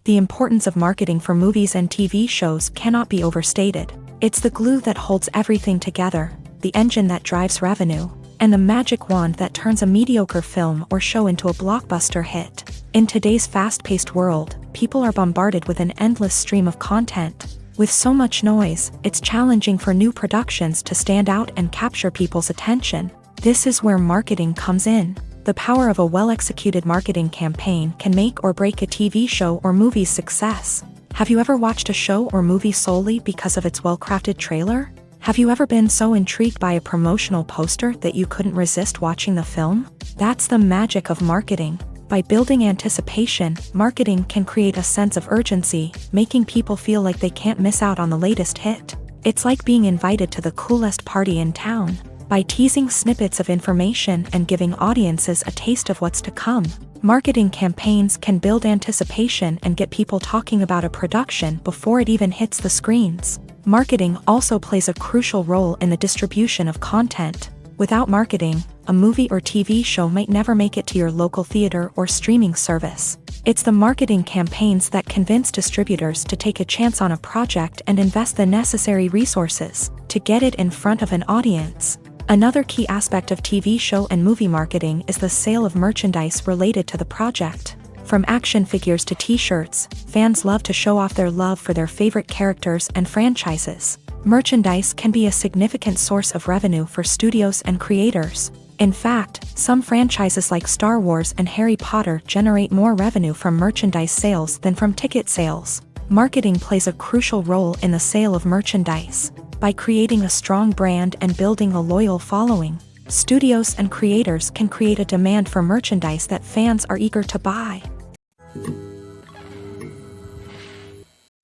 The importance of marketing for movies and TV shows cannot be overstated. It's the glue that holds everything together, the engine that drives revenue, and the magic wand that turns a mediocre film or show into a blockbuster hit. In today's fast-paced world, people are bombarded with an endless stream of content. With so much noise, it's challenging for new productions to stand out and capture people's attention. This is where marketing comes in. The power of a well-executed marketing campaign can make or break a TV show or movie's success. Have you ever watched a show or movie solely because of its well-crafted trailer? Have you ever been so intrigued by a promotional poster that you couldn't resist watching the film? That's the magic of marketing. By building anticipation, marketing can create a sense of urgency, making people feel like they can't miss out on the latest hit. It's like being invited to the coolest party in town. By teasing snippets of information and giving audiences a taste of what's to come, marketing campaigns can build anticipation and get people talking about a production before it even hits the screens. Marketing also plays a crucial role in the distribution of content. Without marketing, a movie or TV show might never make it to your local theater or streaming service. It's the marketing campaigns that convince distributors to take a chance on a project and invest the necessary resources to get it in front of an audience. Another key aspect of TV show and movie marketing is the sale of merchandise related to the project. From action figures to t-shirts, fans love to show off their love for their favorite characters and franchises. Merchandise can be a significant source of revenue for studios and creators. In fact, some franchises like Star Wars and Harry Potter generate more revenue from merchandise sales than from ticket sales. Marketing plays a crucial role in the sale of merchandise. By creating a strong brand and building a loyal following, studios and creators can create a demand for merchandise that fans are eager to buy.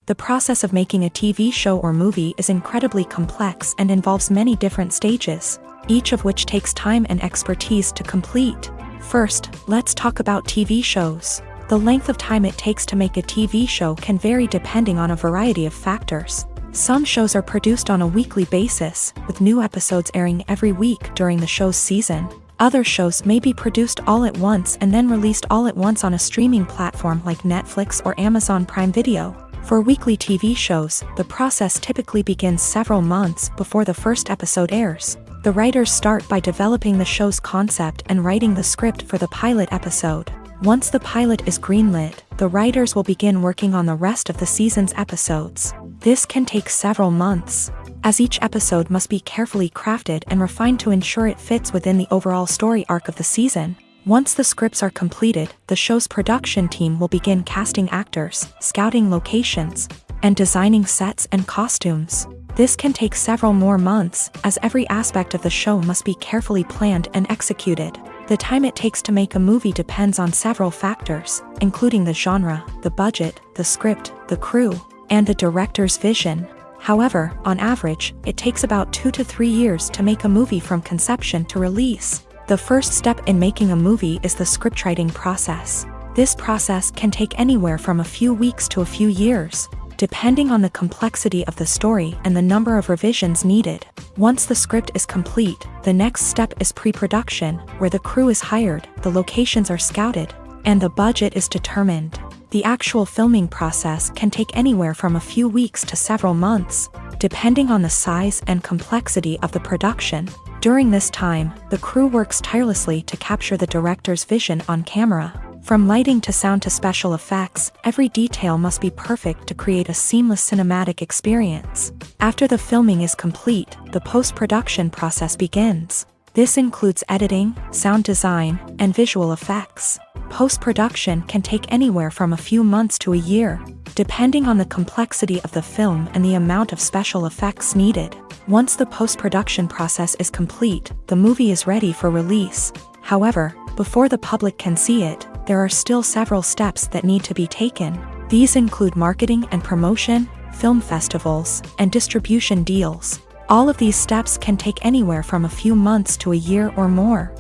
The process of making a TV show or movie is incredibly complex and involves many different stages, each of which takes time and expertise to complete. First, let's talk about TV shows. The length of time it takes to make a TV show can vary depending on a variety of factors. Some shows are produced on a weekly basis, with new episodes airing every week during the show's season. Other shows may be produced all at once and then released all at once on a streaming platform like Netflix or Amazon Prime Video. For weekly TV shows, the process typically begins several months before the first episode airs. The writers start by developing the show's concept and writing the script for the pilot episode. Once the pilot is greenlit, the writers will begin working on the rest of the season's episodes. This can take several months, as each episode must be carefully crafted and refined to ensure it fits within the overall story arc of the season. Once the scripts are completed, the show's production team will begin casting actors, scouting locations, and designing sets and costumes. This can take several more months, as every aspect of the show must be carefully planned and executed. The time it takes to make a movie depends on several factors, including the genre, the budget, the script, the crew, and the director's vision. However, on average, it takes about 2 to 3 years to make a movie from conception to release. The first step in making a movie is the scriptwriting process. This process can take anywhere from a few weeks to a few years, depending on the complexity of the story and the number of revisions needed. Once the script is complete, the next step is pre-production, where the crew is hired, the locations are scouted, and the budget is determined. The actual filming process can take anywhere from a few weeks to several months, depending on the size and complexity of the production. During this time, the crew works tirelessly to capture the director's vision on camera. From lighting to sound to special effects, every detail must be perfect to create a seamless cinematic experience. After the filming is complete, the post-production process begins. This includes editing, sound design, and visual effects. Post-production can take anywhere from a few months to a year, depending on the complexity of the film and the amount of special effects needed. Once the post-production process is complete, the movie is ready for release. However, before the public can see it, there are still several steps that need to be taken. These include marketing and promotion, film festivals, and distribution deals. All of these steps can take anywhere from a few months to a year or more.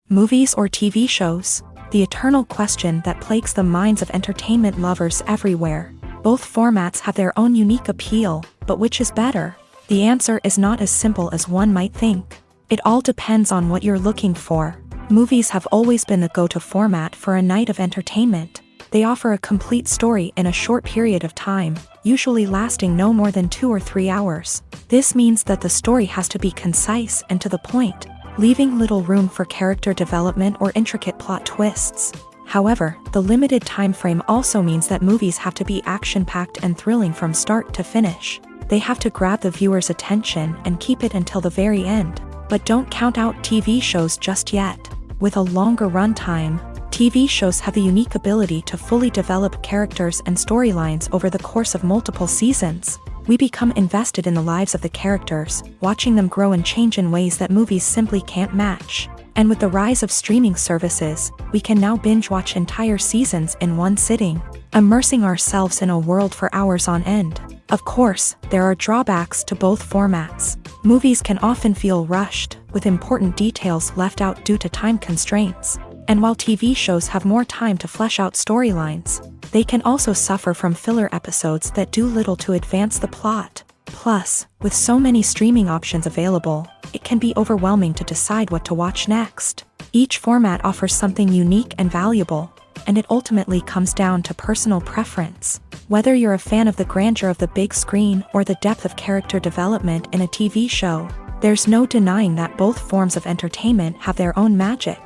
Movies or TV shows? The eternal question that plagues the minds of entertainment lovers everywhere. Both formats have their own unique appeal, but which is better? The answer is not as simple as one might think. It all depends on what you're looking for. Movies have always been the go-to format for a night of entertainment. They offer a complete story in a short period of time, usually lasting no more than 2 or 3 hours. This means that the story has to be concise and to the point, leaving little room for character development or intricate plot twists. However, the limited time frame also means that movies have to be action-packed and thrilling from start to finish. They have to grab the viewer's attention and keep it until the very end. But don't count out TV shows just yet. With a longer runtime, TV shows have the unique ability to fully develop characters and storylines over the course of multiple seasons. We become invested in the lives of the characters, watching them grow and change in ways that movies simply can't match. And with the rise of streaming services, we can now binge-watch entire seasons in one sitting, immersing ourselves in a world for hours on end. Of course, there are drawbacks to both formats. Movies can often feel rushed, with important details left out due to time constraints. And while TV shows have more time to flesh out storylines, they can also suffer from filler episodes that do little to advance the plot. Plus, with so many streaming options available, it can be overwhelming to decide what to watch next. Each format offers something unique and valuable, and it ultimately comes down to personal preference. Whether you're a fan of the grandeur of the big screen or the depth of character development in a TV show, there's no denying that both forms of entertainment have their own magic.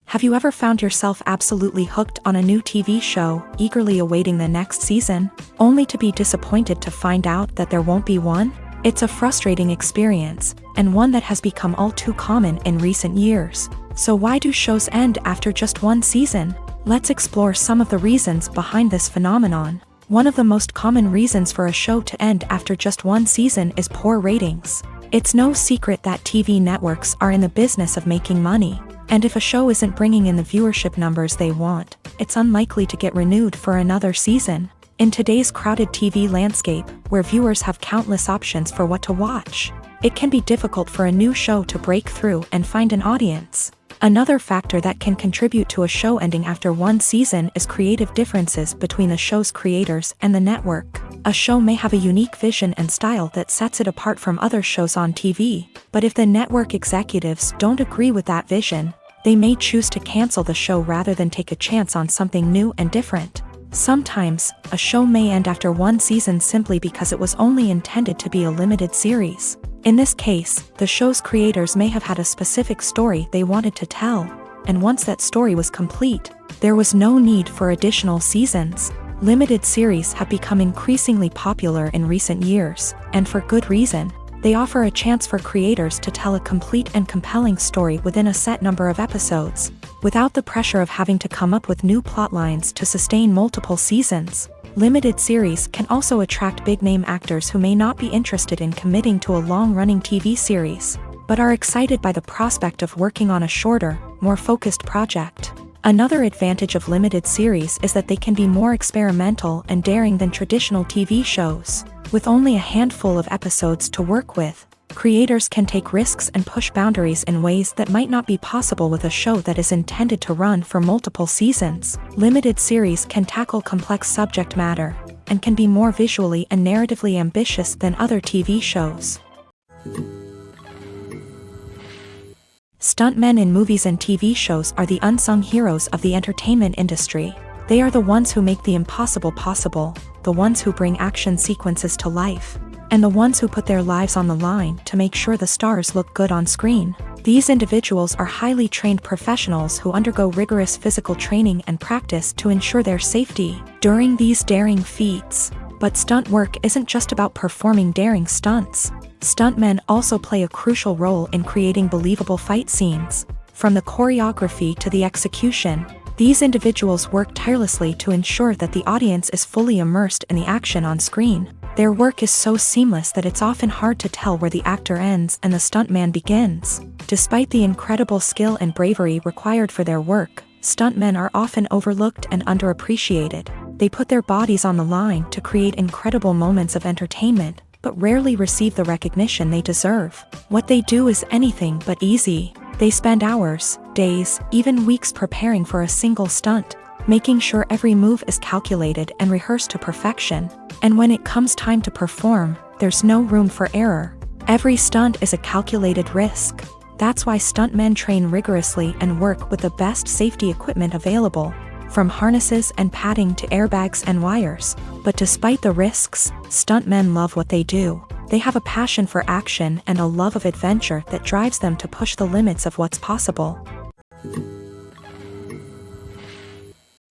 Have you ever found yourself absolutely hooked on a new TV show, eagerly awaiting the next season, only to be disappointed to find out that there won't be one? It's a frustrating experience, and one that has become all too common in recent years. So why do shows end after just one season? Let's explore some of the reasons behind this phenomenon. One of the most common reasons for a show to end after just one season is poor ratings. It's no secret that TV networks are in the business of making money. And if a show isn't bringing in the viewership numbers they want, it's unlikely to get renewed for another season. In today's crowded TV landscape, where viewers have countless options for what to watch, it can be difficult for a new show to break through and find an audience. Another factor that can contribute to a show ending after one season is creative differences between the show's creators and the network. A show may have a unique vision and style that sets it apart from other shows on TV, but if the network executives don't agree with that vision, they may choose to cancel the show rather than take a chance on something new and different. Sometimes, a show may end after one season simply because it was only intended to be a limited series. In this case, the show's creators may have had a specific story they wanted to tell, and once that story was complete, there was no need for additional seasons. Limited series have become increasingly popular in recent years, and for good reason. They offer a chance for creators to tell a complete and compelling story within a set number of episodes, without the pressure of having to come up with new plotlines to sustain multiple seasons. Limited series can also attract big-name actors who may not be interested in committing to a long-running TV series, but are excited by the prospect of working on a shorter, more focused project. Another advantage of limited series is that they can be more experimental and daring than traditional TV shows. With only a handful of episodes to work with, creators can take risks and push boundaries in ways that might not be possible with a show that is intended to run for multiple seasons. Limited series can tackle complex subject matter, and can be more visually and narratively ambitious than other TV shows. Stuntmen in movies and TV shows are the unsung heroes of the entertainment industry. They are the ones who make the impossible possible, the ones who bring action sequences to life, and the ones who put their lives on the line to make sure the stars look good on screen. These individuals are highly trained professionals who undergo rigorous physical training and practice to ensure their safety during these daring feats. But stunt work isn't just about performing daring stunts. Stuntmen also play a crucial role in creating believable fight scenes. From the choreography to the execution, these individuals work tirelessly to ensure that the audience is fully immersed in the action on screen. Their work is so seamless that it's often hard to tell where the actor ends and the stuntman begins. Despite the incredible skill and bravery required for their work, stuntmen are often overlooked and underappreciated. They put their bodies on the line to create incredible moments of entertainment, but rarely receive the recognition they deserve. What they do is anything but easy. They spend hours, days, even weeks preparing for a single stunt, making sure every move is calculated and rehearsed to perfection. And when it comes time to perform, there's no room for error. Every stunt is a calculated risk. That's why stuntmen train rigorously and work with the best safety equipment available, from harnesses and padding to airbags and wires. But despite the risks, stuntmen love what they do. They have a passion for action and a love of adventure that drives them to push the limits of what's possible.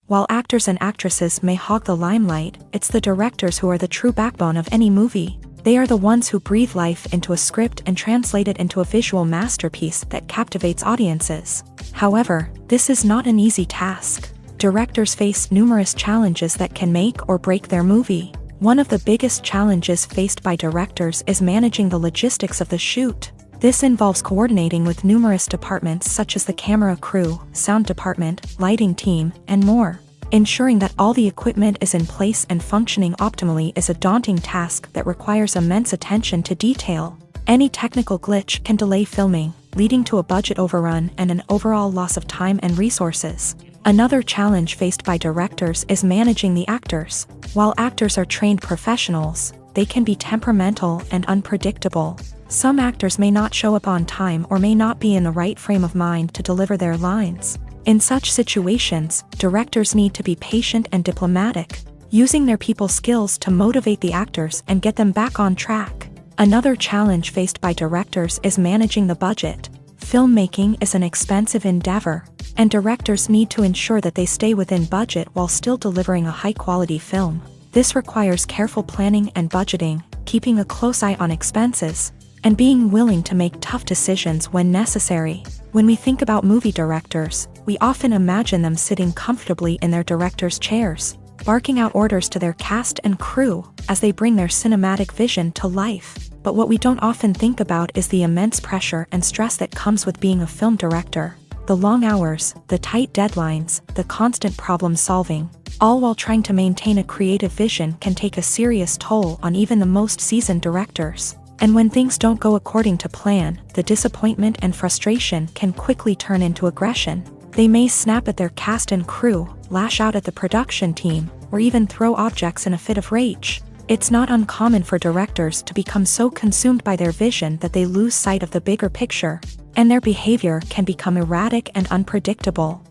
While actors and actresses may hog the limelight, it's the directors who are the true backbone of any movie. They are the ones who breathe life into a script and translate it into a visual masterpiece that captivates audiences. However, this is not an easy task. Directors face numerous challenges that can make or break their movie. One of the biggest challenges faced by directors is managing the logistics of the shoot. This involves coordinating with numerous departments such as the camera crew, sound department, lighting team, and more. Ensuring that all the equipment is in place and functioning optimally is a daunting task that requires immense attention to detail. Any technical glitch can delay filming, leading to a budget overrun and an overall loss of time and resources. Another challenge faced by directors is managing the actors. While actors are trained professionals, they can be temperamental and unpredictable. Some actors may not show up on time or may not be in the right frame of mind to deliver their lines. In such situations, directors need to be patient and diplomatic, using their people skills to motivate the actors and get them back on track. Another challenge faced by directors is managing the budget. Filmmaking is an expensive endeavor, and directors need to ensure that they stay within budget while still delivering a high-quality film. This requires careful planning and budgeting, keeping a close eye on expenses, and being willing to make tough decisions when necessary. When we think about movie directors, we often imagine them sitting comfortably in their director's chairs, barking out orders to their cast and crew as they bring their cinematic vision to life. But what we don't often think about is the immense pressure and stress that comes with being a film director. The long hours, the tight deadlines, the constant problem solving, all while trying to maintain a creative vision can take a serious toll on even the most seasoned directors. And when things don't go according to plan, the disappointment and frustration can quickly turn into aggression. They may snap at their cast and crew, lash out at the production team, or even throw objects in a fit of rage. It's not uncommon for directors to become so consumed by their vision that they lose sight of the bigger picture, and their behavior can become erratic and unpredictable.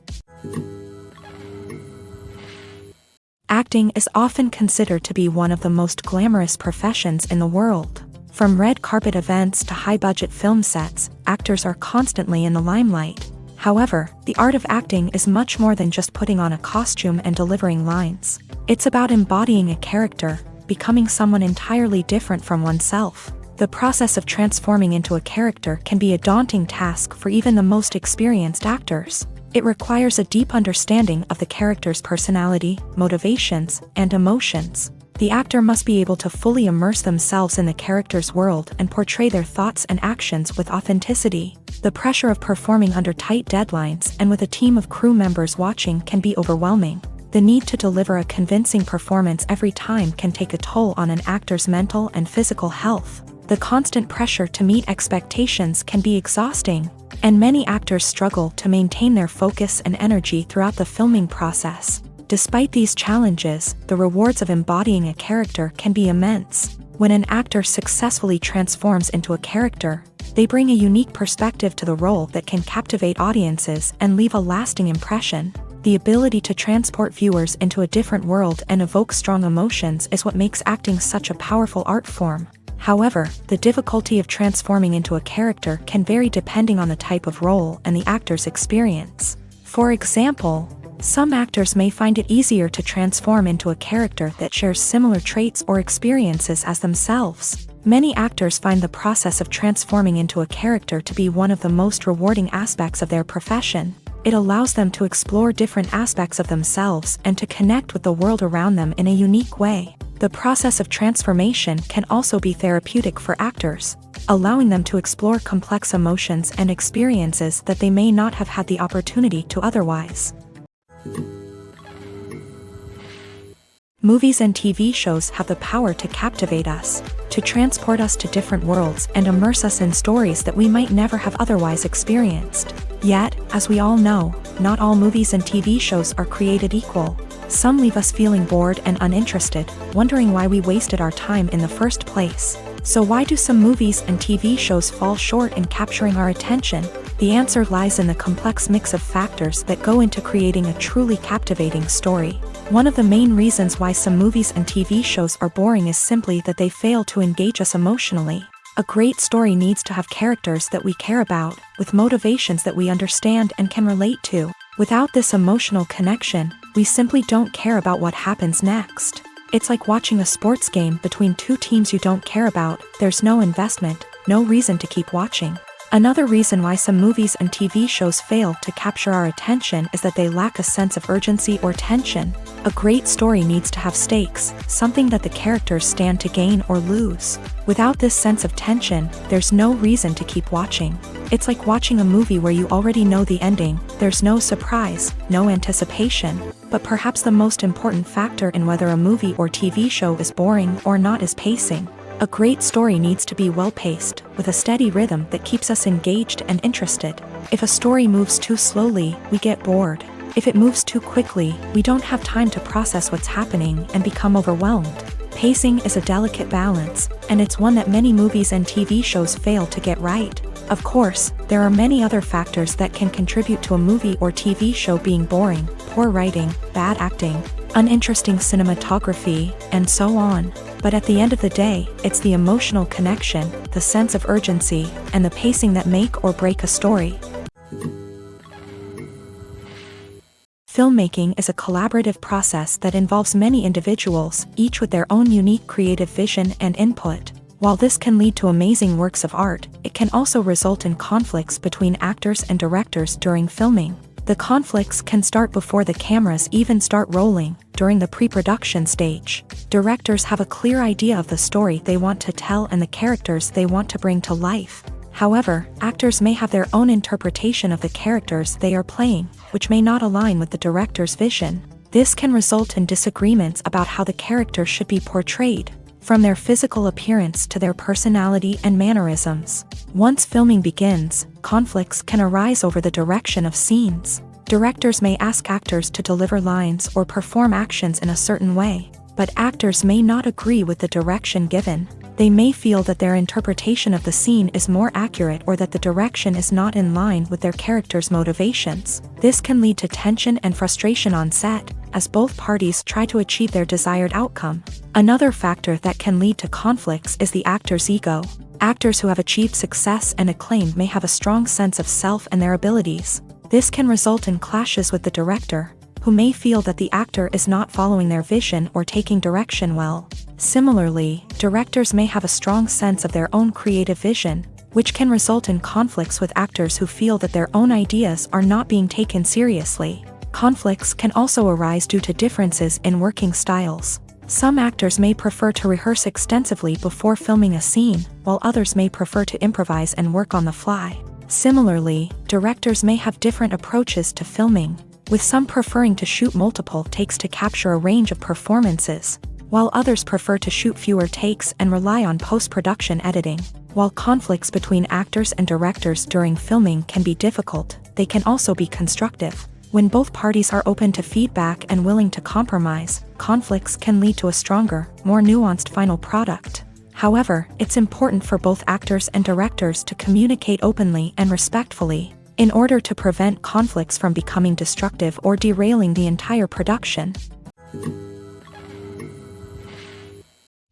Acting is often considered to be one of the most glamorous professions in the world. From red carpet events to high-budget film sets, actors are constantly in the limelight. However, the art of acting is much more than just putting on a costume and delivering lines. It's about embodying a character, becoming someone entirely different from oneself. The process of transforming into a character can be a daunting task for even the most experienced actors. It requires a deep understanding of the character's personality, motivations, and emotions. The actor must be able to fully immerse themselves in the character's world and portray their thoughts and actions with authenticity. The pressure of performing under tight deadlines and with a team of crew members watching can be overwhelming. The need to deliver a convincing performance every time can take a toll on an actor's mental and physical health. The constant pressure to meet expectations can be exhausting, and many actors struggle to maintain their focus and energy throughout the filming process. Despite these challenges, the rewards of embodying a character can be immense. When an actor successfully transforms into a character, they bring a unique perspective to the role that can captivate audiences and leave a lasting impression. The ability to transport viewers into a different world and evoke strong emotions is what makes acting such a powerful art form. However, the difficulty of transforming into a character can vary depending on the type of role and the actor's experience. For example, some actors may find it easier to transform into a character that shares similar traits or experiences as themselves. Many actors find the process of transforming into a character to be one of the most rewarding aspects of their profession. It allows them to explore different aspects of themselves and to connect with the world around them in a unique way. The process of transformation can also be therapeutic for actors, allowing them to explore complex emotions and experiences that they may not have had the opportunity to otherwise. Movies and TV shows have the power to captivate us, to transport us to different worlds and immerse us in stories that we might never have otherwise experienced. Yet, as we all know, not all movies and TV shows are created equal. Some leave us feeling bored and uninterested, wondering why we wasted our time in the first place. So why do some movies and TV shows fall short in capturing our attention? The answer lies in the complex mix of factors that go into creating a truly captivating story. One of the main reasons why some movies and TV shows are boring is simply that they fail to engage us emotionally. A great story needs to have characters that we care about, with motivations that we understand and can relate to. Without this emotional connection, we simply don't care about what happens next. It's like watching a sports game between two teams you don't care about. There's no investment, no reason to keep watching. Another reason why some movies and TV shows fail to capture our attention is that they lack a sense of urgency or tension. A great story needs to have stakes, something that the characters stand to gain or lose. Without this sense of tension, there's no reason to keep watching. It's like watching a movie where you already know the ending. There's no surprise, no anticipation. But perhaps the most important factor in whether a movie or TV show is boring or not is pacing. A great story needs to be well-paced, with a steady rhythm that keeps us engaged and interested. If a story moves too slowly, we get bored. If it moves too quickly, we don't have time to process what's happening and become overwhelmed. Pacing is a delicate balance, and it's one that many movies and TV shows fail to get right. Of course, there are many other factors that can contribute to a movie or TV show being boring: poor writing, bad acting, uninteresting cinematography, and so on. But at the end of the day, it's the emotional connection, the sense of urgency, and the pacing that make or break a story. Filmmaking is a collaborative process that involves many individuals, each with their own unique creative vision and input. While this can lead to amazing works of art, it can also result in conflicts between actors and directors during filming. The conflicts can start before the cameras even start rolling, during the pre-production stage. Directors have a clear idea of the story they want to tell and the characters they want to bring to life. However, actors may have their own interpretation of the characters they are playing, which may not align with the director's vision. This can result in disagreements about how the character should be portrayed. from their physical appearance to their personality and mannerisms. Once filming begins, conflicts can arise over the direction of scenes. Directors may ask actors to deliver lines or perform actions in a certain way, but actors may not agree with the direction given. They may feel that their interpretation of the scene is more accurate or that the direction is not in line with their character's motivations. This can lead to tension and frustration on set, as both parties try to achieve their desired outcome. Another factor that can lead to conflicts is the actor's ego. Actors who have achieved success and acclaim may have a strong sense of self and their abilities. This can result in clashes with the director, who may feel that the actor is not following their vision or taking direction well. Similarly, directors may have a strong sense of their own creative vision, which can result in conflicts with actors who feel that their own ideas are not being taken seriously. Conflicts can also arise due to differences in working styles. Some actors may prefer to rehearse extensively before filming a scene, while others may prefer to improvise and work on the fly. Similarly, directors may have different approaches to filming, with some preferring to shoot multiple takes to capture a range of performances, while others prefer to shoot fewer takes and rely on post-production editing. While conflicts between actors and directors during filming can be difficult, they can also be constructive. When both parties are open to feedback and willing to compromise, conflicts can lead to a stronger, more nuanced final product. However, it's important for both actors and directors to communicate openly and respectfully, in order to prevent conflicts from becoming destructive or derailing the entire production.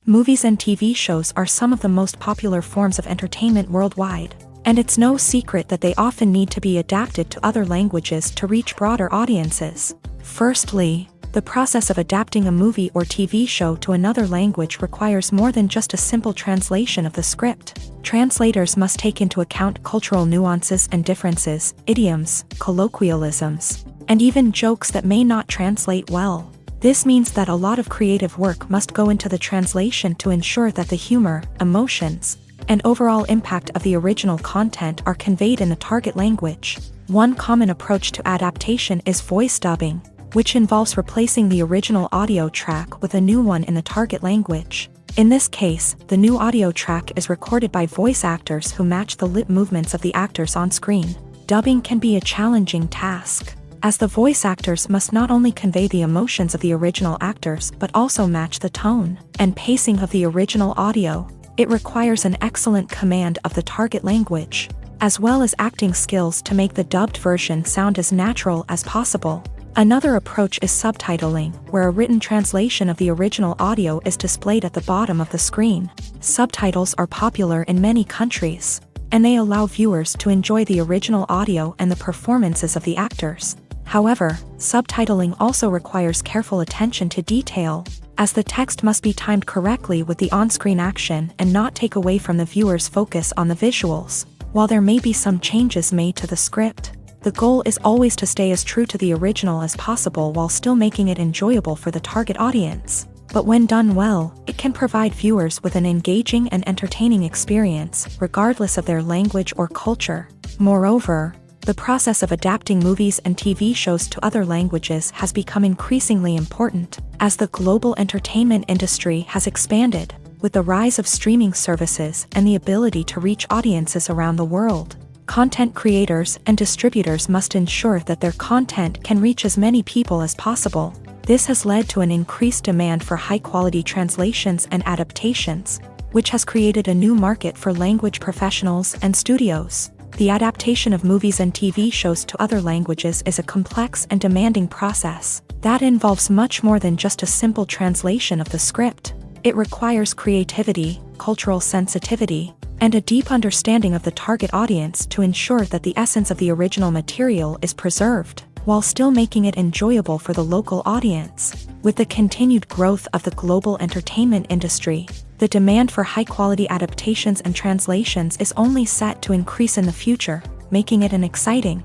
Movies and TV shows are some of the most popular forms of entertainment worldwide, and it's no secret that they often need to be adapted to other languages to reach broader audiences. Firstly, the process of adapting a movie or TV show to another language requires more than just a simple translation of the script. Translators must take into account cultural nuances and differences, idioms, colloquialisms, and even jokes that may not translate well. This means that a lot of creative work must go into the translation to ensure that the humor, emotions, and overall impact of the original content are conveyed in the target language. One common approach to adaptation is voice dubbing, which involves replacing the original audio track with a new one in the target language. In this case, the new audio track is recorded by voice actors who match the lip movements of the actors on screen. Dubbing can be a challenging task, as the voice actors must not only convey the emotions of the original actors but also match the tone and pacing of the original audio. It requires an excellent command of the target language, as well as acting skills to make the dubbed version sound as natural as possible. Another approach is subtitling, where a written translation of the original audio is displayed at the bottom of the screen. Subtitles are popular in many countries, and they allow viewers to enjoy the original audio and the performances of the actors. However, subtitling also requires careful attention to detail, as the text must be timed correctly with the on-screen action and not take away from the viewer's focus on the visuals. While there may be some changes made to the script, the goal is always to stay as true to the original as possible while still making it enjoyable for the target audience. But when done well, it can provide viewers with an engaging and entertaining experience, regardless of their language or culture. Moreover, the process of adapting movies and TV shows to other languages has become increasingly important, as the global entertainment industry has expanded, with the rise of streaming services and the ability to reach audiences around the world. Content creators and distributors must ensure that their content can reach as many people as possible. This has led to an increased demand for high-quality translations and adaptations, which has created a new market for language professionals and studios. The adaptation of movies and TV shows to other languages is a complex and demanding process that involves much more than just a simple translation of the script. It requires creativity, cultural sensitivity, and a deep understanding of the target audience to ensure that the essence of the original material is preserved, while still making it enjoyable for the local audience. With the continued growth of the global entertainment industry, the demand for high-quality adaptations and translations is only set to increase in the future, making it an exciting